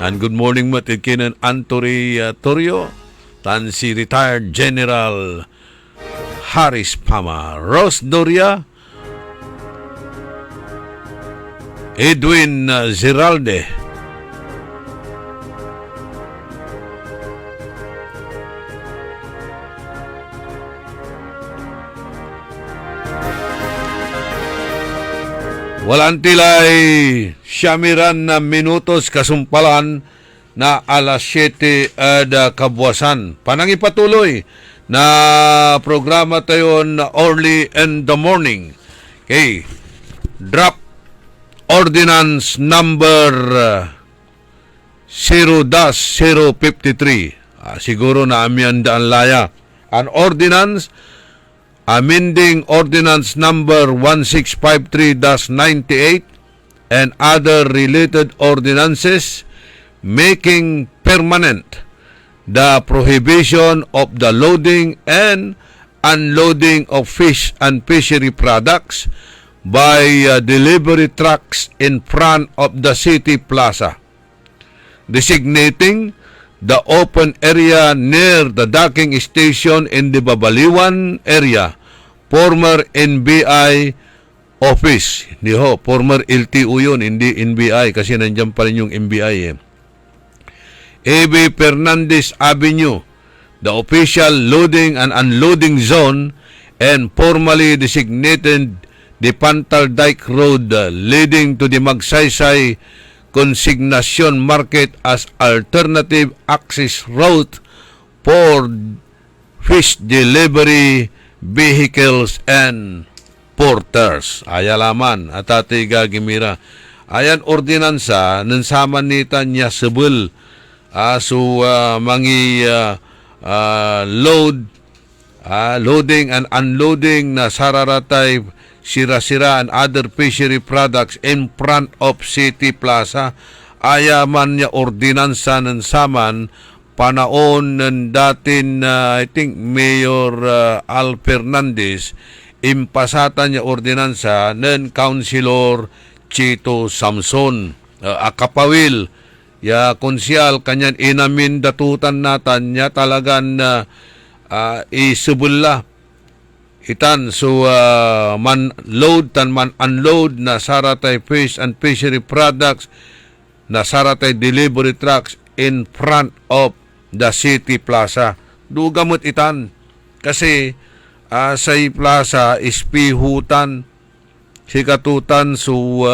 and good morning matikinan Anthony Torrio, tan si retired General Haris Pama, Rose Doria, Edwin Ziralde, walang tilay siyamiran na minutos kasumpalan na alas 7 kabuwasan. Panangipatuloy na programa tayo na early in the morning. Okay. Drop Ordinance number 0-053. Siguro na amyanda ang laya. An ordinance amending Ordinance number 1653-98 and other related ordinances making permanent the prohibition of the loading and unloading of fish and fishery products by delivery trucks in front of the city plaza, designating the open area near the docking station in the Babaliwan area, former NBI office. Hindi ho, former LTO yun, hindi NBI kasi nandiyan pa rin yung NBI eh. A.B. Fernandez Avenue, the official loading and unloading zone, and formally designated the Pantal Dike Road leading to the Magsaysay Consignation Market as alternative access route for fish delivery vehicles and porters. Ayalaman at Ate Gagimira. Ayan ordinansa ng saman nita niya sebel loading and unloading na sararatay sira-sira and other fishery products in front of City Plaza. Ayaman niya ordinansa ng saman panaon ng datin I think Mayor Al Fernandez, impasatan niya ordinansa ng Councilor Chito Samson. Akapawil ya konsyal kanyan inamin datutan natan niya talagan isubula itan so man load tan man unload na saratay fish and fishery products na saratay delivery trucks in front of the City Plaza. Dugamot itan kasi sa plaza ispihutan sikatutan so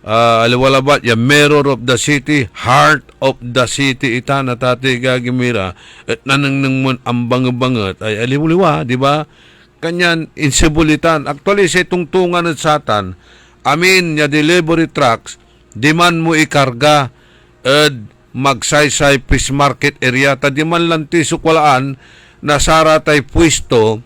aliwalabat ya mayor of the city, heart of the city ita na Tate Gagimira at nanang mon ang bangabangat ay aliwaliwa, di ba? Kanyan insibulitan. Actually sa tungtungan at satan amin ya delivery trucks di man mo ikarga at Magsaysay fish market area ta di man lanti sukwalaan na saratay pwesto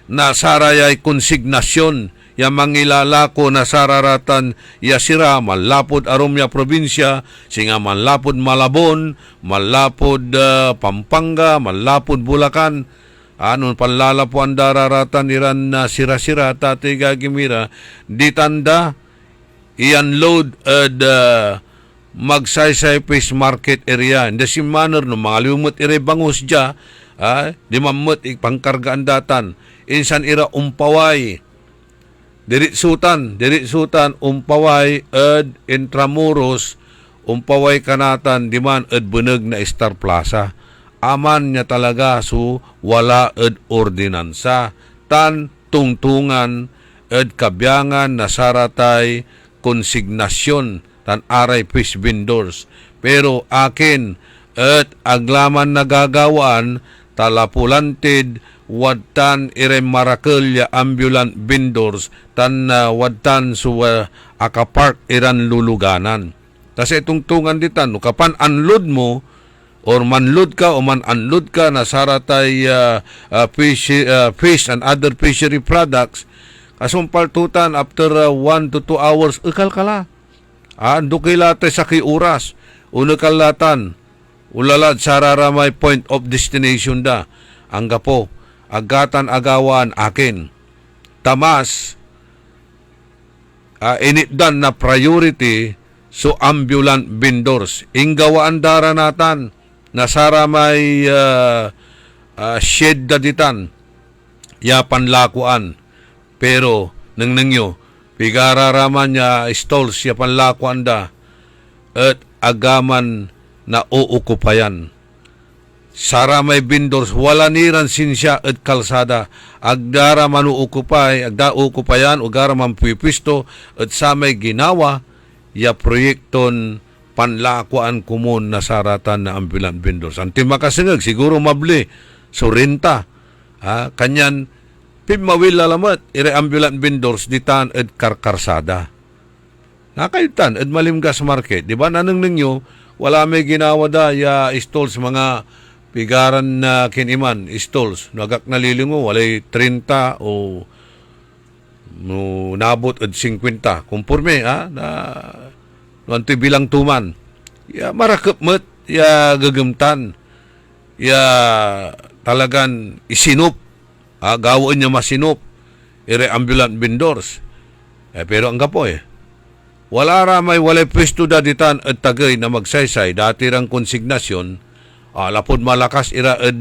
na sarayay konsignasyon ya mangilala ko na sararatan ya sira malapod arom ya probinsya singa malapod Malabon, malapod Pampanga, malapod Bulacan, anon panlalapuan dararatan iran na sira-sira Tate Gagimira di tanda i-unload Magsaysay fish market area in the same manner no mga lumot ire bangus dya di mamot ipangkargaan datan insan ira umpaway Dirit sutan umpaway ed Intramuros umpaway kanatan diman ed beneg na Star Plaza. Aman niya talaga so wala ed ordinansa tan tungtungan ed kabyangan na saratay konsignasyon tan aray fish vendors. Pero akin ed aglaman nagagawaan talapulantid wadtan ire marakelya ambulant vendors tan wadtan so akapark iran luluganan. Kasi tungtungan ditan no kapan unload mo or manload ka o man-unload ka na saratay fish and other fishery products kasumpaltutan after 1 to 2 hours ikal kala. Ando kilate sa kiuras unakalatan ulalad sararamay point of destination da ang gapo agatan agawan akin tamas initdan na priority so ambulant vendors ingawaan dara natan nasara may shed daditan ya panlakuan pero nangyo pigararaman niya stalls ya panlakuan da at agaman na uukupayan sara may vendors wala niran sinsya at kalsada agdara manuukupay agda ukupayan ugara mampipisto at sa may ginawa ya proyekton panlakuan kumun na saratan na ambulant vendors anti makasingag siguro mabli so renta kanyan pimawil lalamat ire ambulant vendors ditan at karkarsada nakayutan at malimgas market di ba nanang ninyo wala may ginawa da ya stalls mga pigaran na kiniman, stalls, nagak nalilingo, walay 30 o no, nabot at 50. Kumpurme, na nanti bilang tuman. Ya, marakap met, ya gagamtan, ya talagan isinup, gawin niya masinup, ire ambulant vendors. Pero ang gapo wala ramay walay pwesto daditan at tagay na magsaysay, dati rang konsignasyon, lapod malakas ira at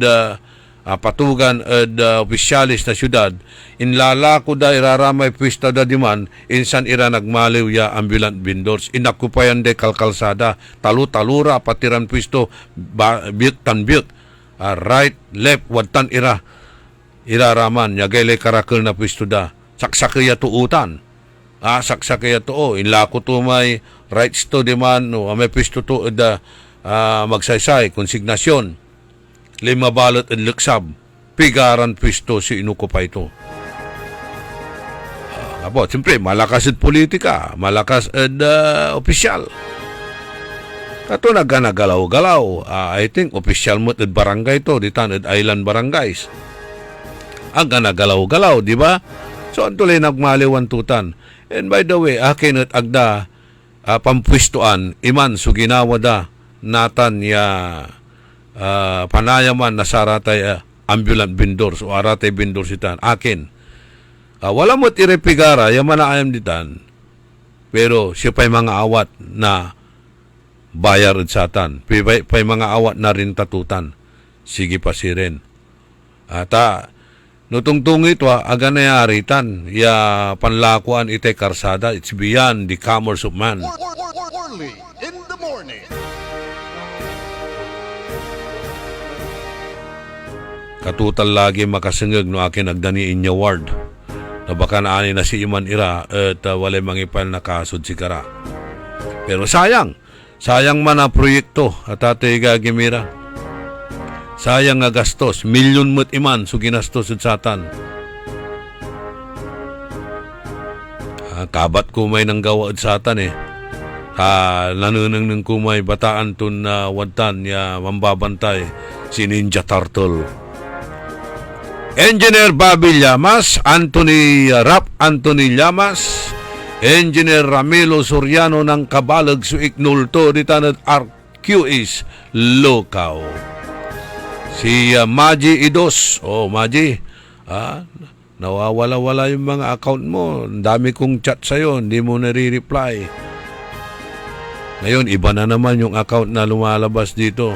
patugan at opisyalis na syudad, inlalako da iraramay pwesto dadiman, insan ira nagmaliw ya ambulant vendors, inakupayan de kalkalsada, talu-talura, patiran pwesto, biyut tan biyut, right, left, wadtan iraraman, yagay karakal na pwesto da, saksakaya tuutan. Saksakaya to, inlako to may rights to demand, no, may pwesto to magsaysay, konsignasyon, 5 balot at luksab, pigaran pwesto si inukupay to. Siyempre, malakas at politika, malakas at opisyal. Kato nagalaw-galaw, I think, opisyal mo at barangay to, ditan at island barangays. Ang nagalaw-galaw, di ba? So, ang tuloy nagmaliwan tutan. And by the way, akin at agda pampwistuan, iman so ginawa da natan ya panayaman na saratay ambulant vendors o aratay vendors itan. Akin. Wala mo't irepigara, yaman na ayam ditan. Pero siya pa'y mga awat na bayar at satan. Pa'y mga awat na rin tatutan. Sige pa si rin. Nutungtung ito, aga na yaritan, ya panlakuan ite karsada, it's beyond the commerce of man. Early in the morning. Katutal lagi makasengeg no akin nagdaniin niya ward. Na baka naani na si Iman ira at walay mangipal na kasod si kara. Pero sayang man ang proyekto at ate gagimira. Sayang nga gastos, milyon mo't iman so ginastos at satan. Kabat kumay ng gawa at satan nanunang ng kumay bataan tun na wadtan ya mambabantay si Ninja Turtle. Engineer Bobby Llamas, Anthony Llamas, Engineer Ramilo Soriano ng Kabalag Suiknulto ditan at RQS Lokaw. Si Maji Idos. Maji, nawawala-wala yung mga account mo. Ang dami kong chat sa'yo, hindi mo nare-reply. Ngayon, iba na naman yung account na lumalabas dito.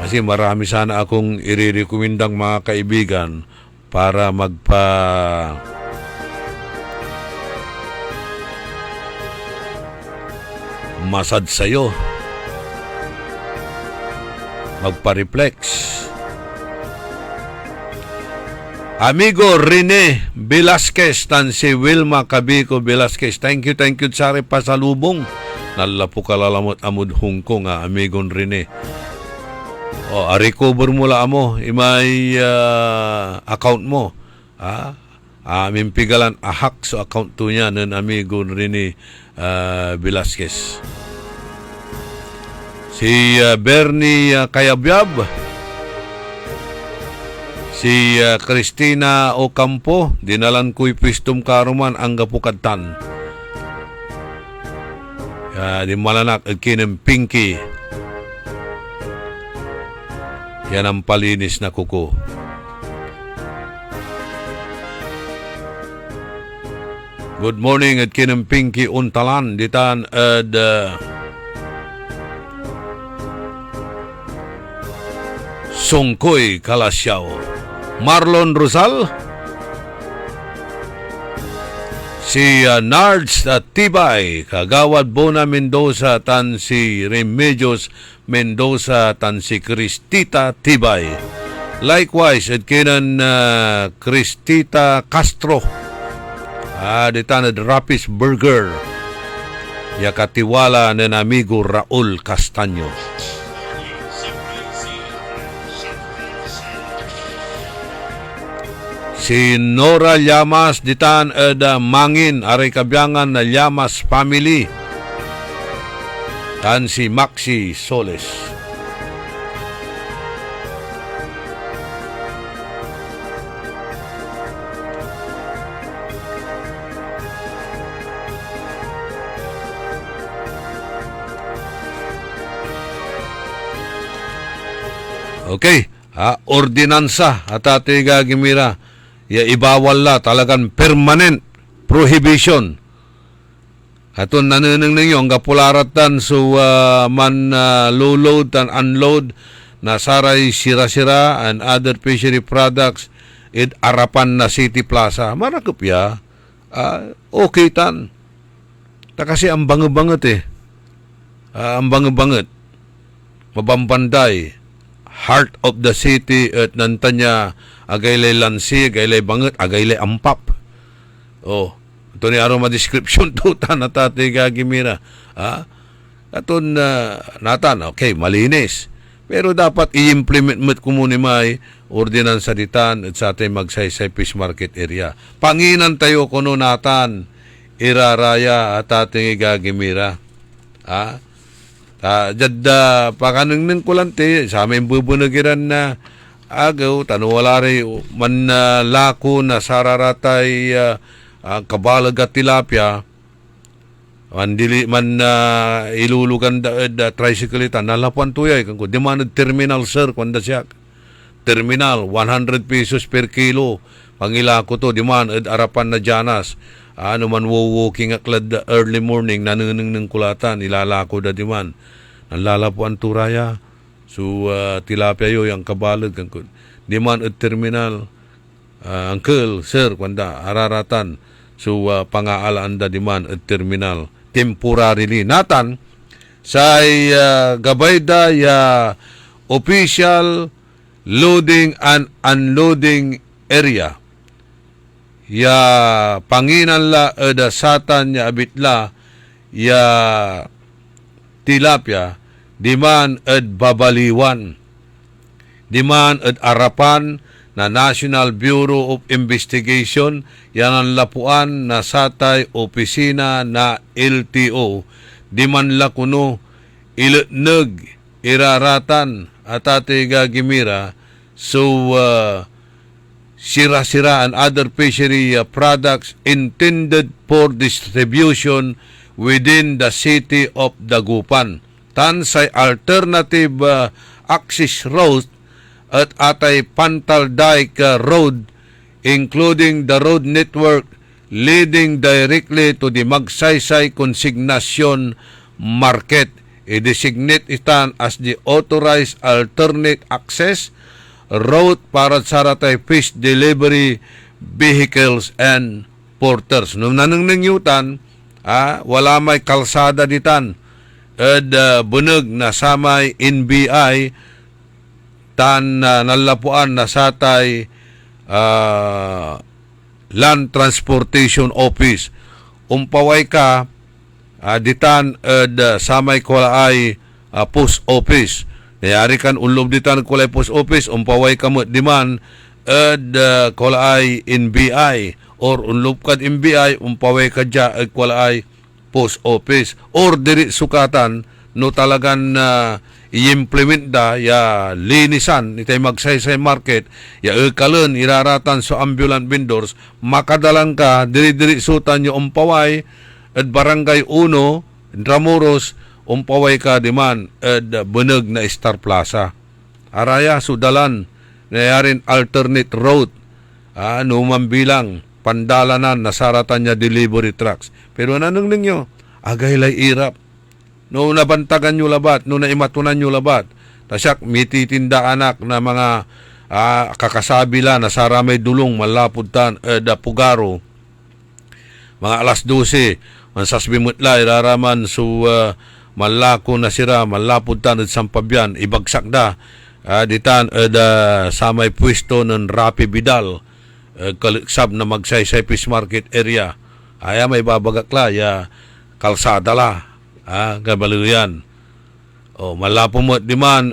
Kasi marami sana akong i-recommendang mga kaibigan para masad sa'yo. Magpa-reflex. Amigo Rene Velasquez tan si Wilma Cabico Velasquez. Thank you sari pasalubong. Nalapo kalalamot amud Hong Kong amigo Rene. Recover mo la mo imay account mo. Mimpigalan ahak so account to niya ng amigo Rene Velasquez. Si Bernie Kayabyab, si Cristina Ocampo, dinalan ko'y pistum karuman ang gapukadtan. Di malanak at kinem Pinky. Yan ang palinis na kuko. Good morning at kinem Pinky Untalan, ditan at Songkoy Kalasyaw. Marlon Rosal, si Nards Tibay, Kagawad Bona Mendoza tan si Remedios Mendoza tan si Cristita Tibay. Likewise, at kinan Cristita Castro, ditan at Rapis Burger, yakatiwala ng amigo Raul Castaño. Si Nora Llamas ditan mangin aray kabyangan na Llamas family. Tan si Maxi Soles. Okay, ordinansa at ati gagimira. Ya ibawal la talagang permanent prohibition. Aton nanuneng ninyo ang kapularatan so load and unload na saray sira-sira and other fishery products arapan na City Plaza. Marakop ya. Okay tan. Kasi ang banget eh. Ang banget. Mabambanday. Heart of the city at nantanya agaylay lansi, agaylay banget, agaylay ampap. Oh, ito ni araw ma-description tuta na tatay gagimira. Aton natan, okay, malinis. Pero dapat i-implement mo kumuni may ordinansa ditan at sa ating magsaysay fish market area. Panginan tayo kuno natan, iraraya at ating gagimira. Jadda pakanang kulante sa aming bubunagiran na agaw tanuwala rin man lako na sararatay kabalag at tilapia mandili man ilulugan da tricycle ita nalapuan tuyay kung demanded terminal sir kwanda siya terminal 100 pesos per kilo pangilako to demand arapan na janas ano man walking aklad early morning nanuneng ng kulatan ilalako da demand nalalapuan turaya so tilapia yo yang kabalag kung demand at terminal uncle sir kwanda araratan so pangaalaan da demand at terminal temporarily natan sa gabay da ya official loading and unloading area ya panginan la da satan ya abitla ya tilapia diman at babaliwan diman at arapan na National Bureau of Investigation yan ang lapuan na satay opisina na LTO diman la kuno ilneg iraratan at ate gagimira so sira-sira and other fishery products intended for distribution within the city of Dagupan. Tan say alternative access road at atay Pantaldike Road including the road network leading directly to the Magsaysay Consignation Market. I-designate itan as the authorized alternate access route para sa ratay fish delivery vehicles and porters. Nung nanangyutan, wala may kalsada ditan at bunag na samay NBI tan nalapuan na satay Land Transportation Office umpaway ka ditan at samay kulay post office nayari kan ulob ditan kulay post office umpaway ka mo diman at kulay NBI or unlob kad NBI umpaway ka dya at kulay post office or diri sukatan no talagan i-implement da ya linisan itay Magsaysay Market ya kalon iraratan sa ambulant vendors makadalan ka diri sutan yung umpaway at barangay 1 Intramuros umpaway ka diman at bunag na Star Plaza araya sudalan nayarin alternate road numang bilang pandalanan nasaratan niya delivery trucks pero nanong ninyo agaylay irap no nabantagan nyo labat no naimatunan nyo labat tasyak mititinda anak na mga kakasabila na saramay dulong malaputan da Pugaro mga alas 12 mansasbimutla iraraman so malako na sira malaputan at sampabyan ibagsak da ditan da samay pwesto ng Rapi Vidal kaliksab na Magsaysay Fish Market area aya may babagakla ya kalsada la gabaluyan malapo mo diman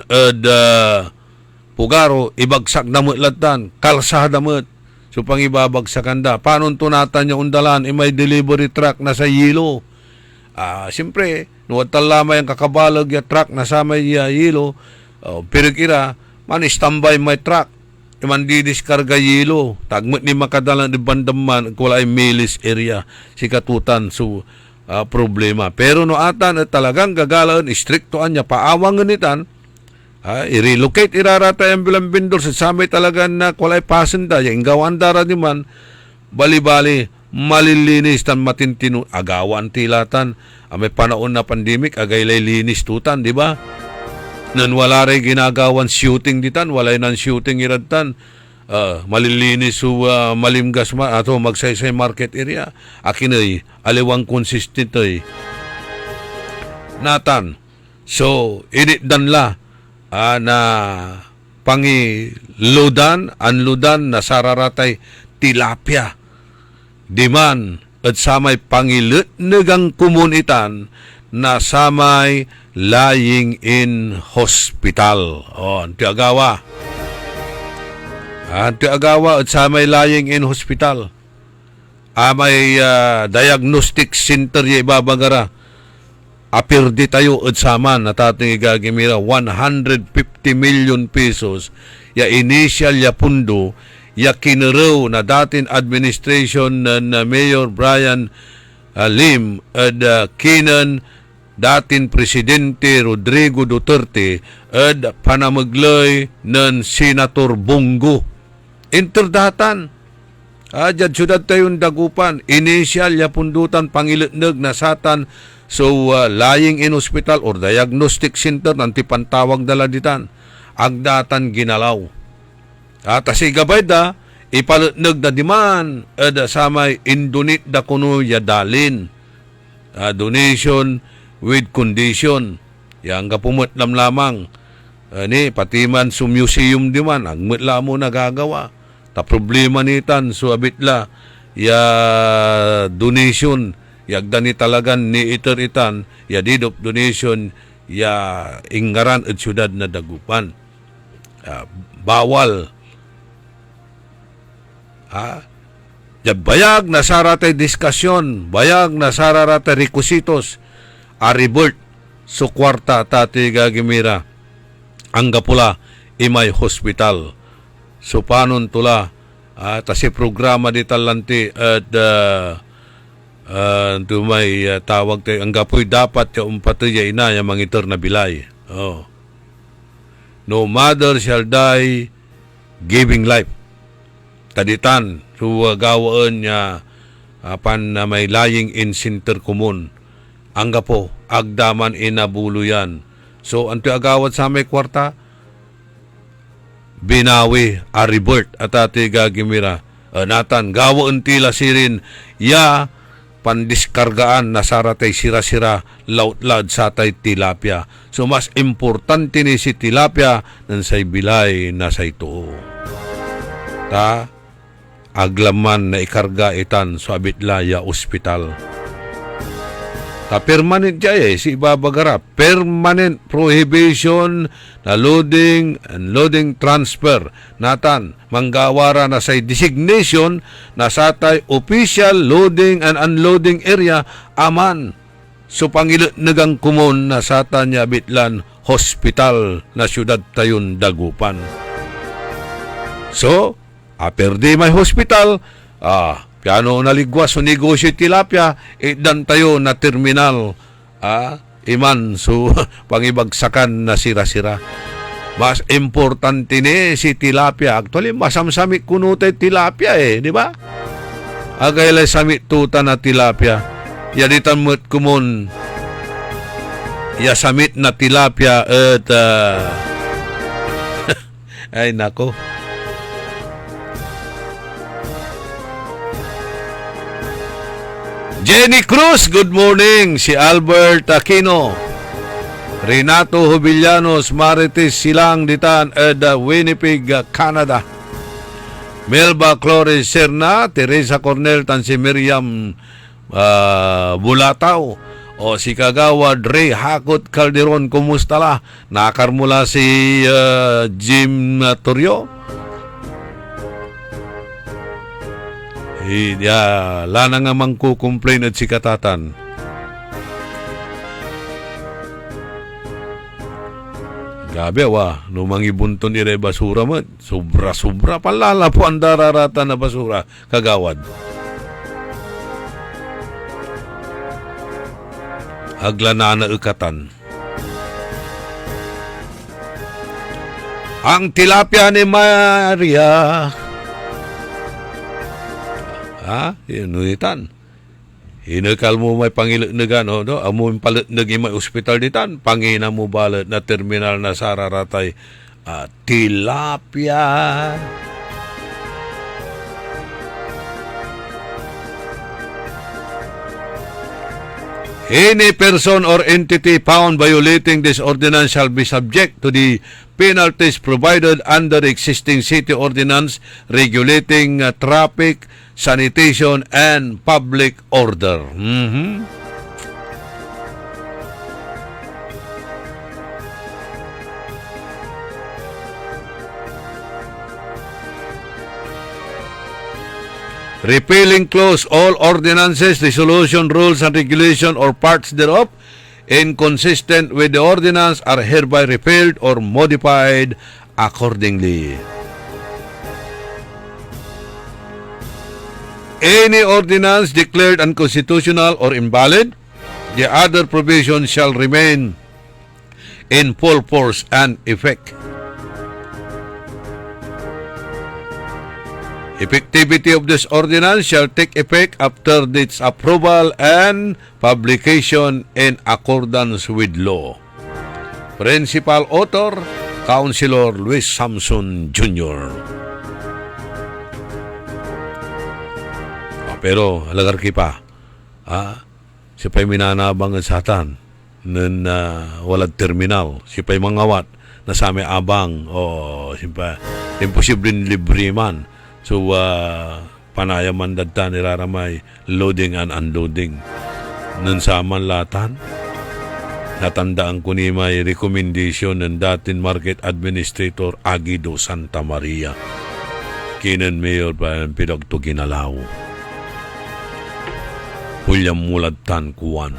Pugaro ibagsak na mo latan kalsada mo so pang ibabagsakan da paano tunatan yung undalan may delivery truck na sa yilo siyempre nuwad talamay ang kakabalag ya truck na sa may yilo pirikira man standby may truck man didiskarga yilo tagmot ni makadalan di bandaman kung wala ay milis area si katutan so problema pero no atan at talagang gagalaan istriktoan niya paawangan nitan I-relocate irarata ang bilang vendor sa samay talaga na kulay pasinda. Yung gawan dara di man, bali-bali, malilinis tan matintino. Agawan tilatan. May panahon na pandemic, agaylay linis tutan, di ba? Nan wala rin ginagawan shooting ditan, walay nan shooting iratan. Malilinis su malimgas ato magsaysay market area. Akin ay aliwang consistent ay natan. So, init dan la na pangiludan, anludan na sararatay tilapia. Diman at samay pangilut negang komunitan na samay lying in hospital. Anti agawa at samay lying in hospital. May diagnostic center ya ibabagara. Apirdi tayo at saman na tating igagimira 150 million pesos ya initial ya pundo ya kinaraw na dating administration na Mayor Brian Lim at kinan dating Presidente Rodrigo Duterte at panamaglay ng Senator Bongo. Interdatan. Dyan syudad tayong dagupan. Initial ya pundutan pangilitnag na satan. So, lying in hospital or diagnostic center nanti pantawag dala ditan. Agdatan ginalaw. At asigabay da, ipalutnag na diman samay indonit da kuno yadalin. Donation with condition. Yang kapumot lamang. Pati man sa museum diman, agmutla mo nagagawa. Ta problema nitan, so abitla, ya donation, yagdani talagan ni iteritan, ya didop donation, ya ingaran at syudad na dagupan. Bawal. Bayag na saratay diskasyon, bayag na saratay requisitos, aribert, so kwarta tati gagimira, ang gapula, imay hospital. So panon tula, tasi programa di talanti at may tawag tayo, ang gapoy dapat yung umpatuya ina yung mangitor na bilay. No mother shall die giving life. Taditan, so gawaan niya pan na may lying in center common. Ang gapo, agdaman inabulo yan. So, anto agawad sa may kwarta, binawi, aribert, at ati gagimira. Natan, gawaan tila sirin, ya, pandiskargaan na saratay sira-sira, laut-lad satay tilapia. So, mas importante ni si tilapia nan say bilay na say tuo. Aglaman na ikarga itan so abitla ya ospital. Permanent jaya si ibabagara. Permanent prohibition na loading and loading transfer. Natan, manggawara na say designation na satay official loading and unloading area aman. So pangilot nagang kumon na sata niya bitlan hospital na syudad tayon dagupan. So, perdi may hospital, piano naligwas so negosyo tilapia, dan tayo na terminal, iman so pangibagsakan na sira-sira. Mas importante ni si tilapia. Actually, masamsamit kuno tayo tilapia di ba? Agaylay samit tuta na tilapia. Yaditan mo't kumon, yasamit na tilapia at ay nako. Jenny Cruz, good morning. Si Albert Aquino, Renato Jubillanos, Marites Silang Ditan, Winnipeg, Canada. Melba Flores Serna, Teresa Cornel, tan si Miriam Bulataw. O si Kagawad Ray Hakot Calderon, kumusta la? Nakarmula si Jim Torrio. Lana nga mangko-complain at sikatatan. Gabi numang ibunton ire basura mo. Sobra-sobra palala po ang dararata na basura, Kagawad. Agla na ukatan. Ang tilapia ni Maria. Inuitan. Hinakal mo may pangilagnagan, no? Amo yung palatnag yung may ospital ditan. Pangina mo balat na terminal na sararatay. Tilapia. Any person or entity found violating this ordinance shall be subject to the penalties provided under existing city ordinance regulating traffic, sanitation, and public order. Repealing clause all ordinances, resolution, rules, and regulation or parts thereof inconsistent with the ordinance are hereby repealed or modified accordingly. Any ordinance declared unconstitutional or invalid, the other provisions shall remain in full force and effect. Effectivity of this ordinance shall take effect after its approval and publication in accordance with law. Principal Author, Councilor Luis Samson Jr. Pero halagar kipa, siya pa'y minanabang at satan ng walang terminal. Siya pa'y mangawat na sa may abang o siya pa imposibleng libre man. So, panayaman dadta niraramay loading and unloading. Nun sa manlatan, natandaan ko ni may recommendation ng dating Market Administrator Aguido Santa Maria. Kinan Mayor pa ang pinagto ginalaw. Pulyam mulad tan kuwan.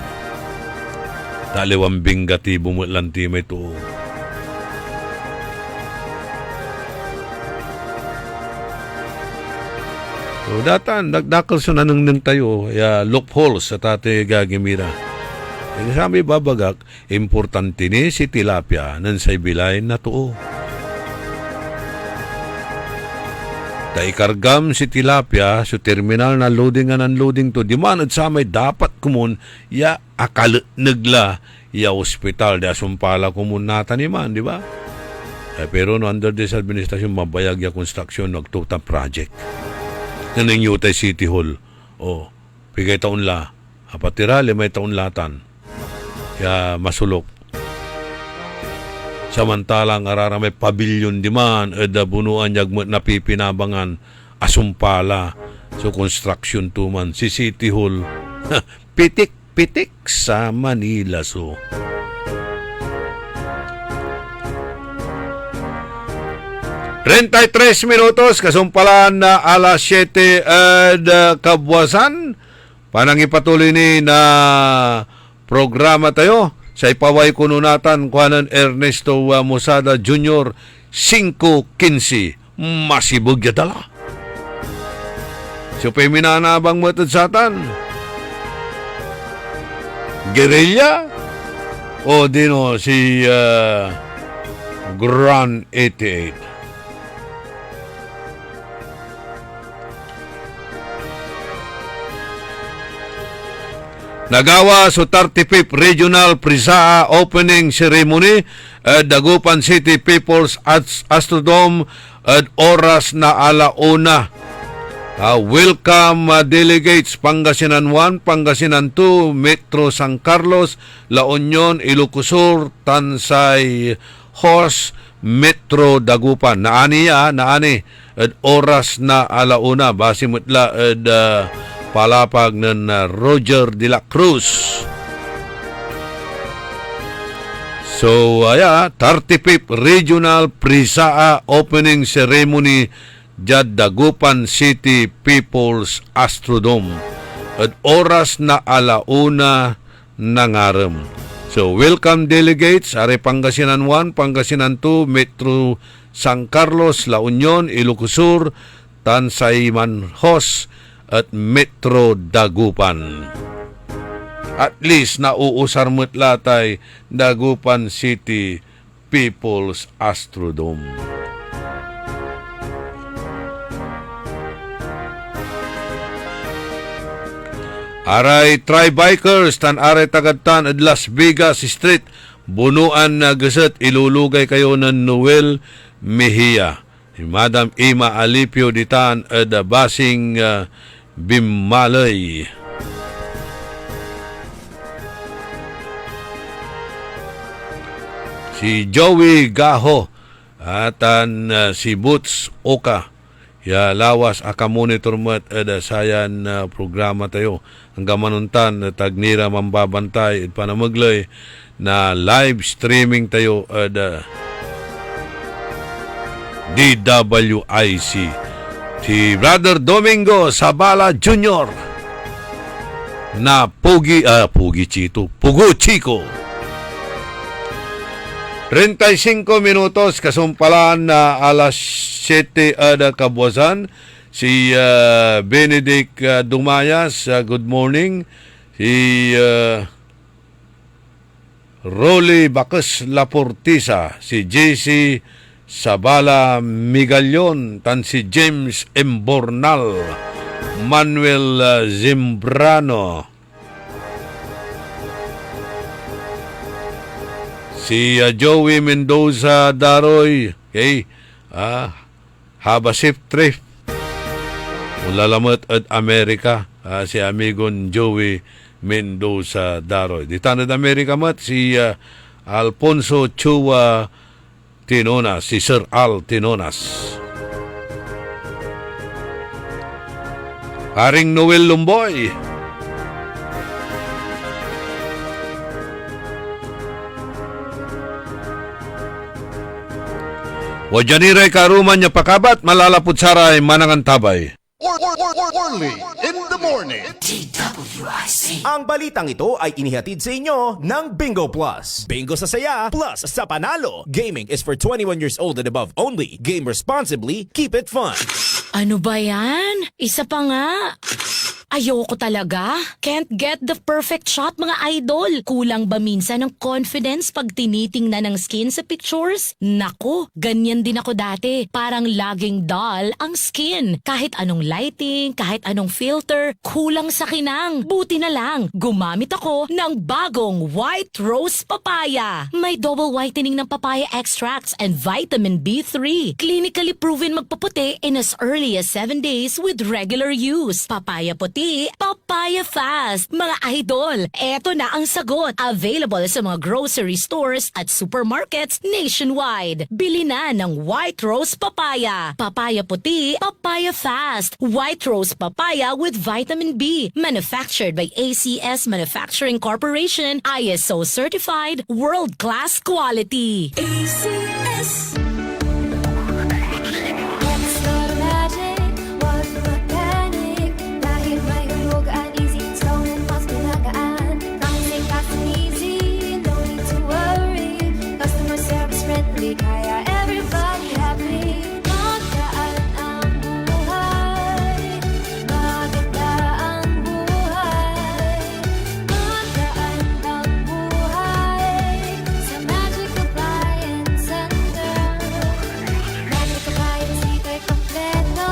Taliwang bingati bumutlanti may to. So, datan, nagdakal sa nanang tayo, loopholes sa tate gagimira. Yung sabi babagak, importante ni si tilapia nan sa ibilayin na to. Taikargam si tilapia sa terminal na loading and unloading to. Di man at sa may dapat kumun, ya akalanagla, ya hospital, da sumpala kumun nata ni man, di ba? Pero no, under this administration, mabayag ya construction, nagtuta project. Nanang Utay City Hall. Pigay taon la. Apatira, may taon latan. Kaya masulok. Samantalang arara may pavilion di man, bunuan yagmat na pipinabangan, asumpala. So construction to man. Si City Hall, pitik-pitik sa Manila. So, 33 minutos, kasumpalan na alas 7 kabwasan. Panang ipatuloy ni na programa tayo. Sa ipaway kununatan, kuhanan Ernesto Mosada Jr. 5:15. Masibog yadala. So, peminanabang matad satan. Guerrilla? O dino si Grand 88. Nagawa sa 35th Regional Prisaa Opening Ceremony at Dagupan City People's Astrodome at oras na alauna. Welcome delegates Pangasinan 1, Pangasinan 2, Metro San Carlos, La Union, Ilocos Sur, Tansay, Hos, Metro Dagupan. Naani at oras na alauna. Basi mutla at palapag ng Roger de la Cruz. So, 35th Regional Prisaa Opening Ceremony Jad Dagupan City People's Astrodome. At oras na alauna nangarem. So, welcome delegates, are Pangasinan 1, Pangasinan 2, Metro San Carlos, La Union, Ilocos Sur, Tansay Manhos, at Metro Dagupan. At least nauusar mo't latay Dagupan City People's Astrodome. Aray tri-bikers tan aray tagadtan at Las Vegas Street. Bunuan na gaset ilulugay kayo ng Noel Mejia. Si Madam Ima Alipio ditan at Basing Bimalay. Si Joey Gaho at si Boots Oka. Ya lawas aka monitor mo at sayan programa tayo. Hanggang manuntan tagnira mambabantay at panamaglay na live streaming tayo at DWIC. Si Brother Domingo Sabala Jr. na Pugo Chico. 35 minutos kasumpalan na alas 7 kabuwasan. Si Benedict Dumayas, good morning. Si Rolly Bacus Laportisa, si JC Sabala Migallon, tan si James Embornal, Manuel Zimbrano, si Joey Mendoza Daroy, okay, have a safe trip. Ulalamat at Amerika, si amigon Joey Mendoza Daroy. Di tanad Amerika mat, si Alfonso Chua Tinonas, si Sir Al Tinonas. Haring Noel Lumboy. Wajaniray karuman niya pakabat, malalapot saray manangan tabay. Orly in the morning. Ang balitang ito ay inihatid sa inyo ng Bingo Plus. Bingo sa saya, plus sa panalo. Gaming is for 21 years old and above only. Game responsibly, keep it fun. Ano ba yan? Isa pa nga. Ayoko talaga. Can't get the perfect shot, mga idol. Kulang ba minsan ng confidence pag tinitingnan ng skin sa pictures? Nako, ganyan din ako dati. Parang laging dull ang skin. Kahit anong lighting, kahit anong filter, kulang sa kinang. Buti na lang, gumamit ako ng bagong White Rose Papaya. May double whitening ng papaya extracts and vitamin B3. Clinically proven magpaputi in as early as 7 days with regular use. Papaya puti, papaya fast. Mga idol, eto na ang sagot. Available sa mga grocery stores at supermarkets nationwide. Bili na ng White Rose Papaya. Papaya puti, papaya fast. White Rose Papaya with vitamin B. Manufactured by ACS Manufacturing Corporation. ISO certified, world-class quality. ACS. Let's go to magic, wag mag-panic. Dahil may hulog at easy tone and mas pinagaan. Promising fast and easy, no need to worry. Customer service friendly, kaya everybody happy. Magaan ang buhay, maganda ang buhay. Magaan ang buhay sa Magic Appliance Center. Magic Appliance, ika'y kompleto.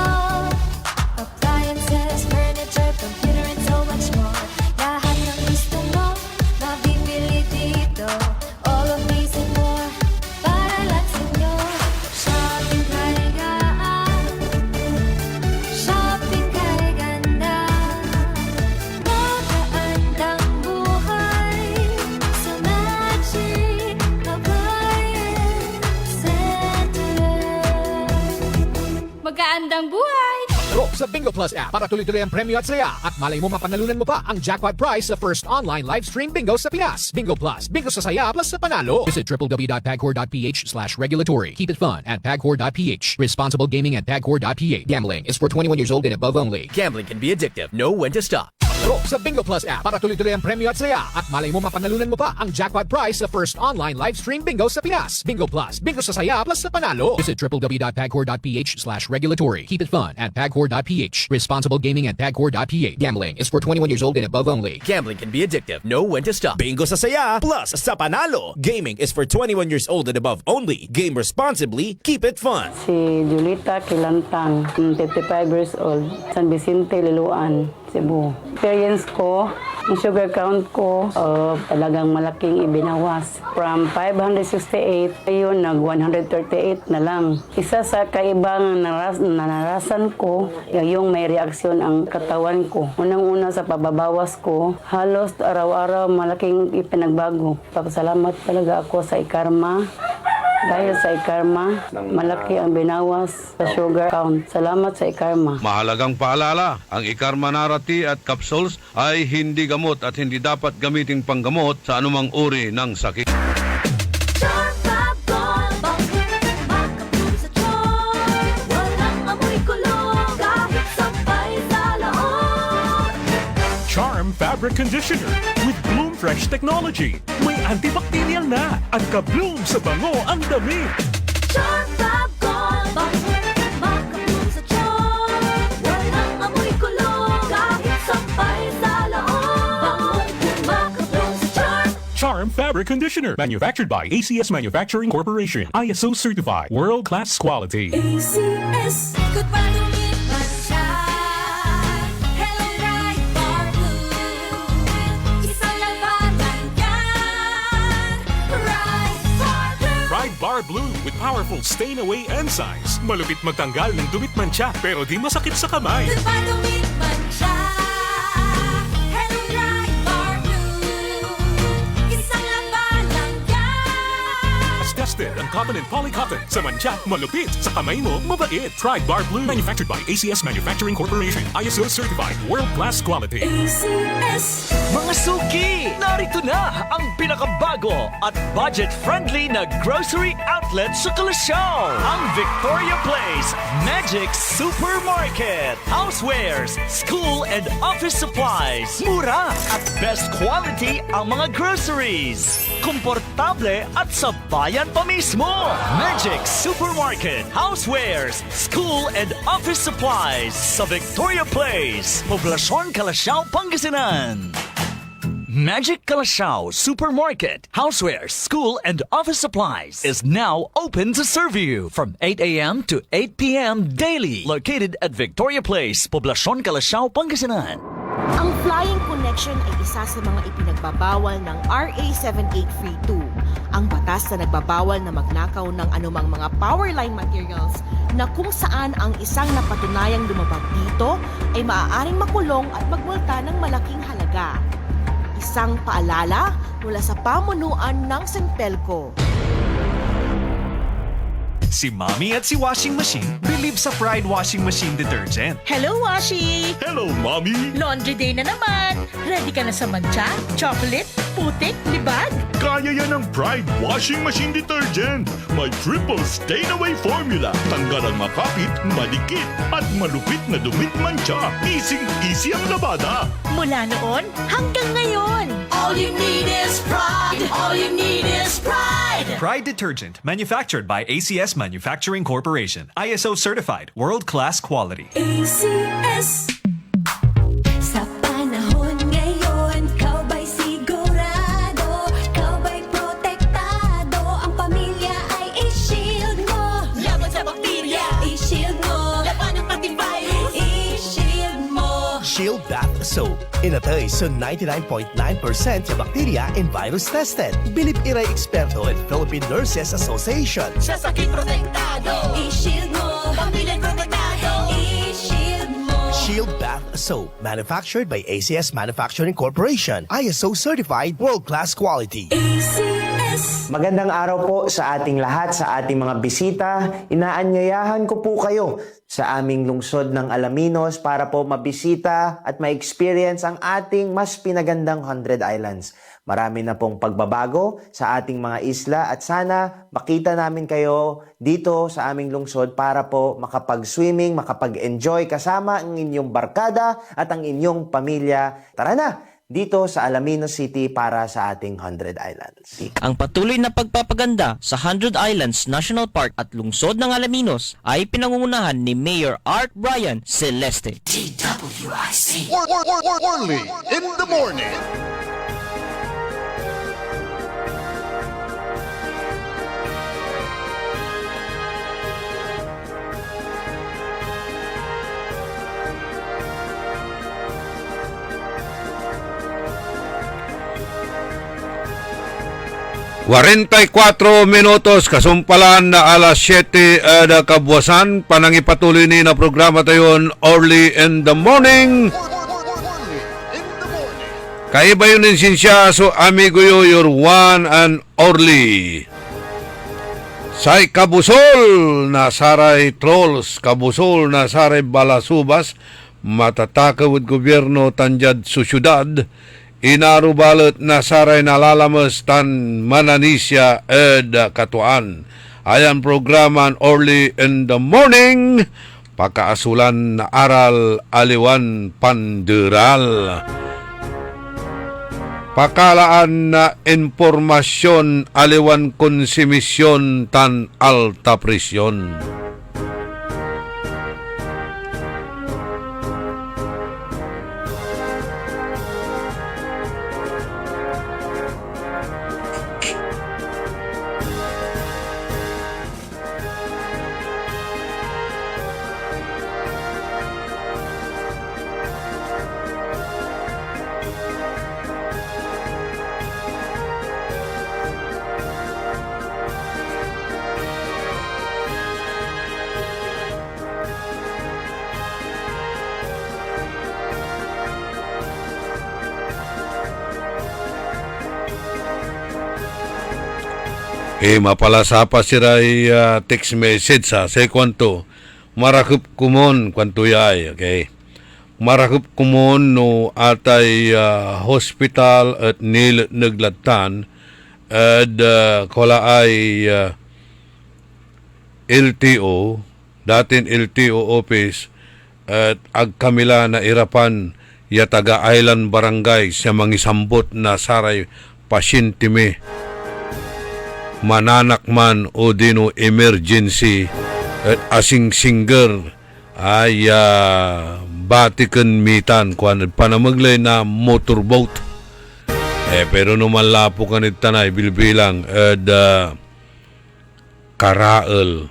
Appliances, furniture, computer, and so much more. Lahat ng gusto mo, mabibili dito. All of these and more, para lang sa'yo. Shopping kay gaan, shopping kay ganda. Magaan ang buhay sa Magic Appliance Center. Magandang buhay! Taro sa Bingo Plus app para tuloy-tuloy ang premyo at saya at malay mo mapanalunan mo pa ang jackpot prize sa first online live stream bingo sa Pinas. Bingo Plus, bingo sa saya plus sa panalo. Visit www.pagcor.ph/regulatory. Keep it fun at pagcor.ph. Responsible gaming at pagcor.ph. Gambling is for 21 years old and above only. Gambling can be addictive. Know when to stop. Taro sa Bingo Plus app para tuloy-tuloy ang premyo at saya at malay mo mapanalunan mo pa ang jackpot prize sa first online live stream bingo sa Pinas. Bingo Plus, bingo sa saya plus sa panalo. Visit www.pagcor.ph/regulatory. Keep it fun at pagcor.ph. Responsible gaming at pagcor.ph. Gambling is for 21 years old and above only. Gambling can be addictive. Know when to stop. Bingo sa saya, plus sa panalo. Gaming is for 21 years old and above only. Game responsibly. Keep it fun. Si Julita Kilantang, 55 years old, San Vicente, Liloan. Cebu. Experience ko, yung sugar count ko, talagang malaking ibinawas. From 568, ayun, nag-138 na lang. Isa sa kaibang naranasan ko, yung may reaksyon ang katawan ko. Unang-una sa pababawas ko, halos araw-araw malaking ipinagbago. Papasalamat talaga ako sa ikarma. Dahil sa ikarma, malaki ang binawas sa sugar count. Salamat sa ikarma. Mahalagang paalala, ang Ikarma Narati at capsules ay hindi gamot at hindi dapat gamiting panggamot sa anumang uri ng sakit. Charm Fabric Conditioner with Bloom Fresh Technology. May antibacterial na at ka-bloom sa bango ang damit. Charm Fab Gold, makabloom sa charm. Walang amoy kulong, kahit sampay sa loob. Makabloom sa charm. Charm Fabric Conditioner. Manufactured by ACS Manufacturing Corporation. ISO certified. World-class quality. ACS, good pa lumipas siya. Hello, Bright Bar Blue. Isang labanan yan. Bright Bar Blue. Pride Bar Blue with powerful stain-away enzymes. Malupit magtanggal ng dumit mancha pero di masakit sa kamay. Good pa lumipas siya. Hello, Bright Bar Blue. Isang labanan yan. As tested ang cotton and polycotton. Sa mancha, malupit. Sa kamay mo, mabait. Pride Bar Blue. Manufactured by ACS Manufacturing Corporation. ISO certified. World-class quality. ACS. Mga suki, narito na ang pinakabago at budget-friendly na grocery outlet sa Kalasyaw. Ang Victoria Place Magic Supermarket. Housewares, school and office supplies. Mura at best quality ang mga groceries. Komportable at sa bayan pa mismo. Magic Supermarket. Housewares, school and office supplies sa Victoria Place. Poblasyon Kalasyaw, Pangasinan. Magic Kalasyaw Supermarket, Housewares, School, and Office Supplies is now open to serve you from 8 a.m. to 8 p.m. daily. Located at Victoria Place, Poblasyon Kalasyaw, Pangasinan. Ang flying connection ay isa sa mga ipinagbabawal ng RA 7832, ang batas na nagbabawal na magnakaw ng anumang mga power line materials na kung saan ang isang napatunayang lumabag dito ay maaaring makulong at magmulta ng malaking halaga. Isang paalala mula sa pamunuan ng Senpelco. Si Mommy at si Washing Machine believe sa Pride Washing Machine Detergent. Hello, Washi! Hello, Mommy! Laundry day na naman! Ready ka na sa mancha, chocolate, putik, libag? Kaya yan ng Pride Washing Machine Detergent. May triple stain-away formula. Tanggal ang makapit, malikit, at malupit na dumit mancha. Easy ang labada. Mula noon hanggang ngayon. All you need is pride. All you need is pride. Pride Detergent, manufactured by ACS Manufacturing Corporation. ISO certified, world-class quality. ACS. Sa panahon ngayon, kau ba'y sigurado? Kau ba'y protektado? Ang pamilya ay i-shield mo. Laban sa bakterya, i-shield mo. Laban ng pati virus, i-shield mo. Shield Bath Soap. Inatay sa 99.9% sa bakterya and virus tested. Bilip Iray Experto at Philippine Nurses Association. Sa sakit protektado, i-shield mo. Pamilya protektado, i-shield mo. Shield Bath Soap. Manufactured by ACS Manufacturing Corporation. ISO certified, world-class quality. ACS. Magandang araw po sa ating lahat, sa ating mga bisita. Inaanyayahan ko po kayo sa aming lungsod ng Alaminos para po mabisita at ma-experience ang ating mas pinagandang 100 Islands. Marami na pong pagbabago sa ating mga isla at sana makita namin kayo dito sa aming lungsod para po makapag-swimming, makapag-enjoy kasama ang inyong barkada at ang inyong pamilya. Tara na! Dito sa Alaminos City para sa ating 100 Islands. Ang patuloy na pagpapaganda sa 100 Islands National Park at lungsod ng Alaminos ay pinangungunahan ni Mayor Art Brian Celeste. DWIC. Early in the morning. 44 minutos kasumpalan na alas 7 na kabuwasan. Panangipatuloy ni na programa tayon Early in the Morning. Kaiba yun din siya, so amigo yo, your one and only. Say kabusol na saray trolls, kabusol na saray balasubas, matatakawid gobyerno tanjad sa syudad, inarubalot na saray nalalamas tan mananisya ed katuan. Ayan programan Early in the Morning, pakaasulan na aral aliwan panderal. Pakalaan na informasyon aliwan konsumisyon tan alta presyon. Mapalasa siray text message sa kwanto marakup kumon kwanto yay, okay? Marakup kumon no atay hospital at nil naglatan at kola ay LTO, datin LTO office at agkamila na irapan yataga Island Barangay sa mangisambot na saray pasyente me. Mananakman o dino emergency at asing singer ay batikan mitan kung panamaglay na motorboat. Pero numalapo ka nit tanay bilbilang at Karael,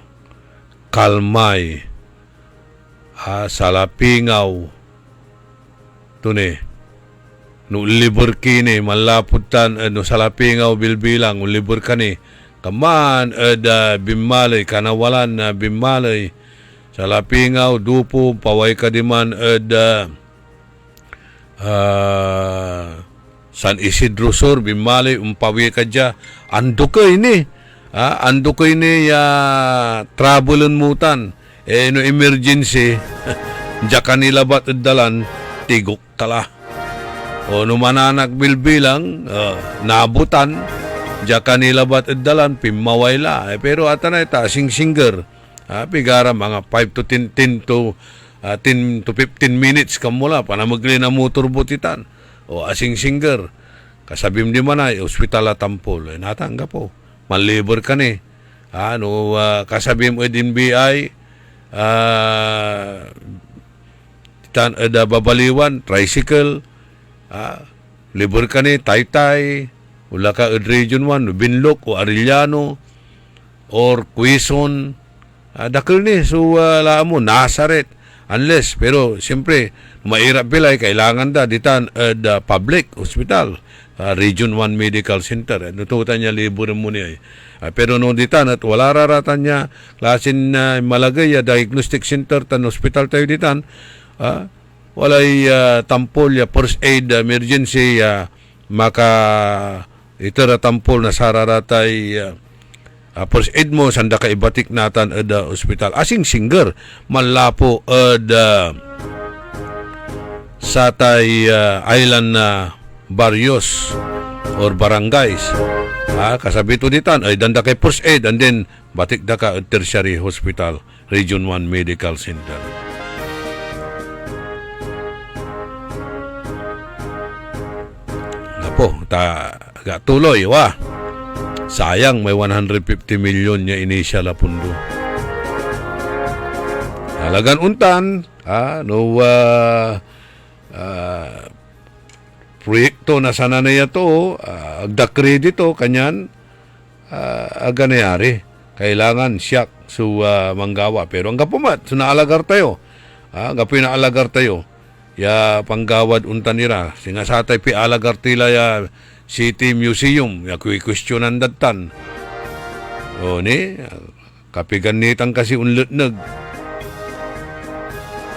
Kalmay, Salapingaw, tune, no libur kini, malaputan, no Salapingaw bilbilang, no libur kani, kaman bimalay kanawalan na bimalay sa Lapingaw dupo paway kadiman San Isidro Sur bimalay umpawi kadya ando ko ini travelan mutan no emergency diya kanila bat dalan tigok tala o no mananak bilbilang nabutan diya kanila bat dalan pimawayla pero atanay tasing singer pigara mga 5 to 10 to 10 to 15 minutes kamula panamagli na motorboat itan o asing singer kasabim di manay ospital atampol natangga po malibor ka ni kasabim edin BI titan eda babaliwan tricycle libor ka ni Taytay wala ka Region 1, Binloc o Arellano or Quezon. Dakil ni, so mo, Nazaret. Unless, pero siyempre, mairap bilay, kailangan ditan public hospital, Region 1 Medical Center. Nututan niya libur mo niya. Pero no ditan, at wala raratan niya, klasin malagay, diagnostic center, tan hospital tayo ditan, walay tampol, first aid, emergency, itara tampol na sararatay first aid mo sanda ka ibatik natan ada hospital asing singer malapo sa tay island na barrios or barangays kasabito ditan ay danda kay first aid and then batik da ka tertiary hospital Region 1 Medical Center. Napo tuloy sayang may 150 million niya initial na pundo halagan untan proyekto na sana na yato agda kredito kanyan aganayari kailangan siyak manggawa pero ang kapumat naalagar tayo gapi naalagar tayo ya panggawad untan nira singa satay pi alagar tila ya City Museum. Ako'y questionan datan. O ni, kapiganitan kasi unlutnag.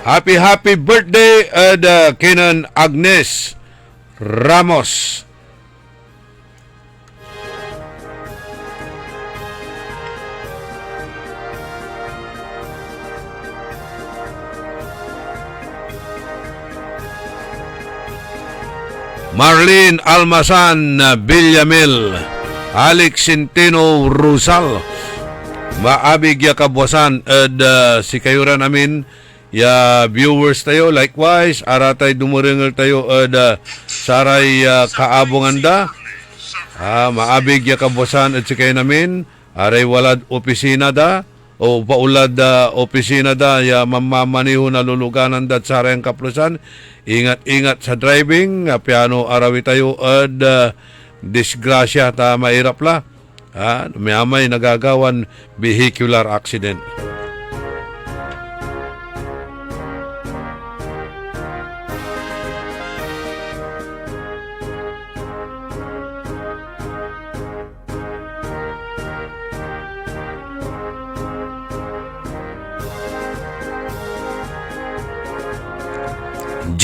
Happy birthday kinan Agnes Ramos. Marlene Almasan Villamil, Alex Centeno Rusal, maabig ya kabwasan si kayuran namin ya viewers tayo likewise aratay dumuringal tayo saray kaabongan da maabig ya kabwasan si kayo namin aray walad opisina da o paulad opisina da ya mamamaniho na luluganan da saray ang kaplusan. Ingat sa driving, piano arawi tayo disgrasya ta mairap la. May nagagawan vehicular accident.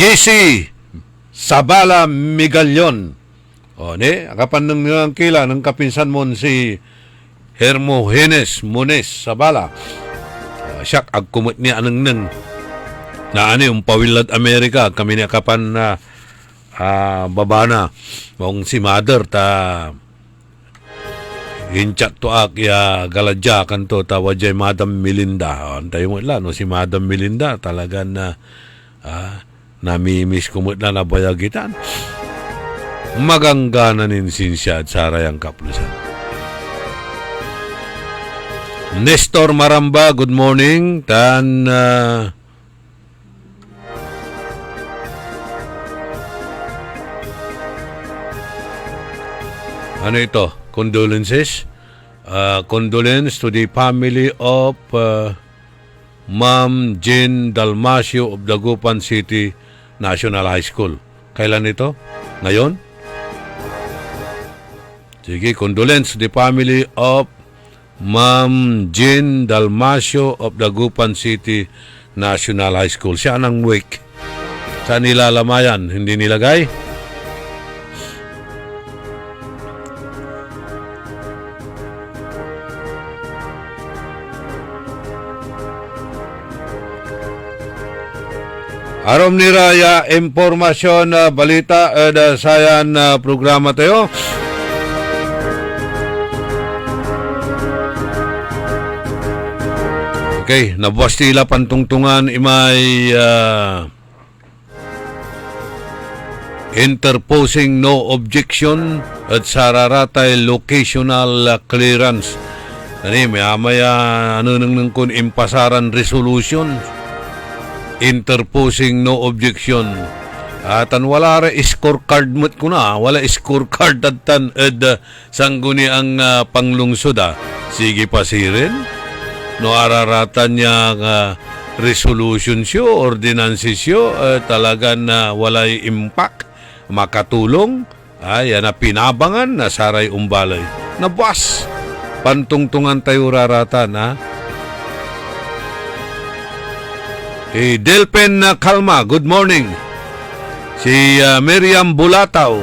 JC Sabala Migallon. O ni, akapan ng kila ng kapinsan mo si Hermogenes Munes Sabala. Siyak agkumot niya anang nang na ano yung pawilad Amerika kami ni akapan na babana mong si mother ta hinchat to ak ya galadya kanto tawajay Madam Melinda. Antay mo ila no si Madam Melinda talagang na namimiss ko mo na nabayagitan. Magangganan siya at sarayang kaplusan. Nestor Maramba, good morning. Ano ito? Condolences? Condolence to the family of Ma'am Jean Dalmasio of Dagupan City National High School. Kailan ito? Ngayon? Sige, condolence to the family of Ma'am Jean Dalmasio of Dagupan City National High School. Siya ang wake. Saan nilalamayan? Hindi nilagay? Arom ni Raya, impormasyon, balita, sayan programa tayo. Okay, nabuwas tila pantungtungan imay interposing no objection at sararatay locational clearance. Ani, may nang kun impasaran resolution. Interposing no objection. Atan wala ra scorecard mo't ko na. Wala scorecard at tan sangguni ang panglungsod. Sige pa sirin. No araratan niya resolution siyo, ordinances siyo, talagang walay impact, makatulong. Yan na pinabangan na saray umbalay. Nabuas. Pantungtungan tayo raratan, Delpen Kalma, good morning. Si Miriam Bulataw.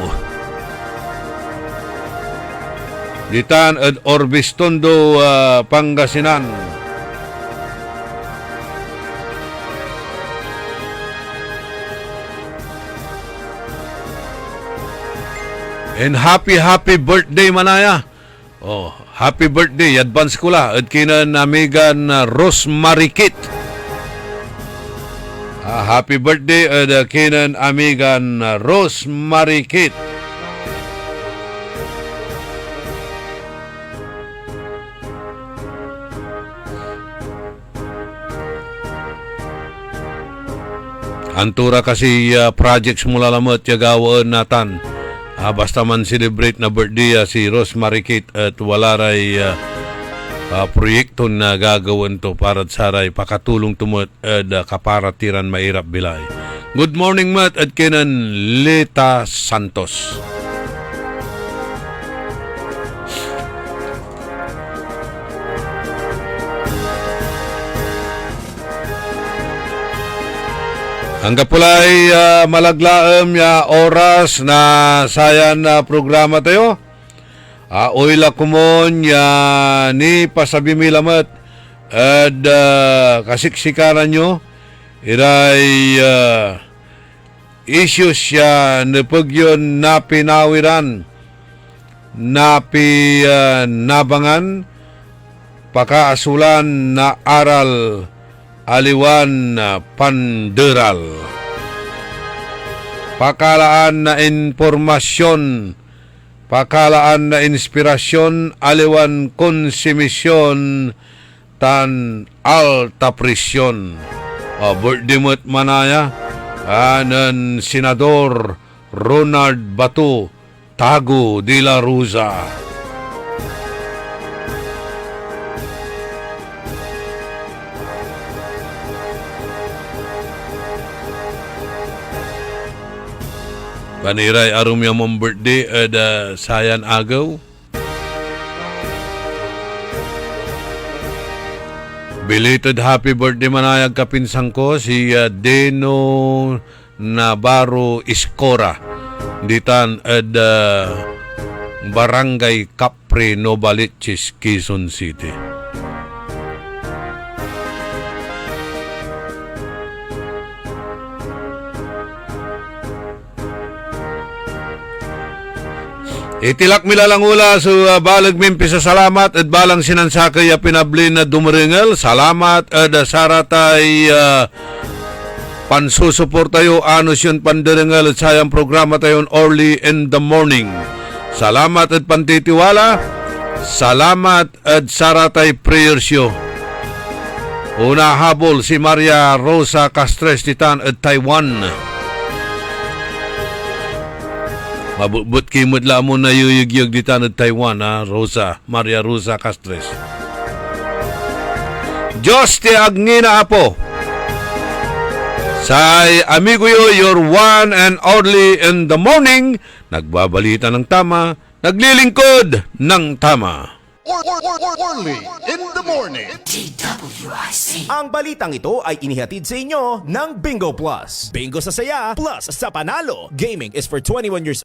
Ditan at Orbistondo, Pangasinan. And happy birthday manaya. Oh, happy birthday advance ko la at kinan amigan Rosemary Kit. Happy birthday kinan amigan Rosemary Kit. Antura kasi projects mula lamot yagawaan natan. Basta man celebrate na birthday si Rosemary Kit at wala ray proyekto na gagawin to para saray pakatulong tumot kaparatiran mairap bilay. Good morning mat at kinan Leta Santos. Ang kapulay malaglaem ya oras na sayan na programa tayo. Oila kumon ya ni pasabi milamat at kasiksikaran nyo iray issues ya napagyon na pinawiran napi nabangan pakaasulan na aral aliwan panderal. Pakalaan na informasyon, pakalaan na inspirasyon, aliwan konsumisyon, tan alta presyon. Birthday mo't manaya, anan Senador Ronald Bato Tago de la Rosa. Paniray arum yung mong birthday at sayan agaw. Belated happy birthday manayag kapinsang ko si Deno Navarro Iscora. Ditan at Barangay Capre, Novaliches, Quezon City. Itilak milalangula sa balag mimpi sa salamat at balang sinansakay pinabli na dumaringal. Salamat at saratay pansusuport tayo anos yun pandaringal at sayang programa tayo early in the morning. Salamat at pantitiwala. Salamat at saratay prayers yo. Una habol si Maria Rosa Castres Titan at Taiwan. Mabut kimot la mo na yuyug-yug di tanod Taiwan, Rosa, Maria Rosa Castres. Diyos ti agngina apo. Say amigo yo, your one and only in the morning, nagbabalita ng tama, naglilingkod ng tama. Orly in the morning. Ang balitang ito ay inihatid sa inyo ng Bingo Plus. Bingo sa saya, plus sa panalo. Gaming is for 21 years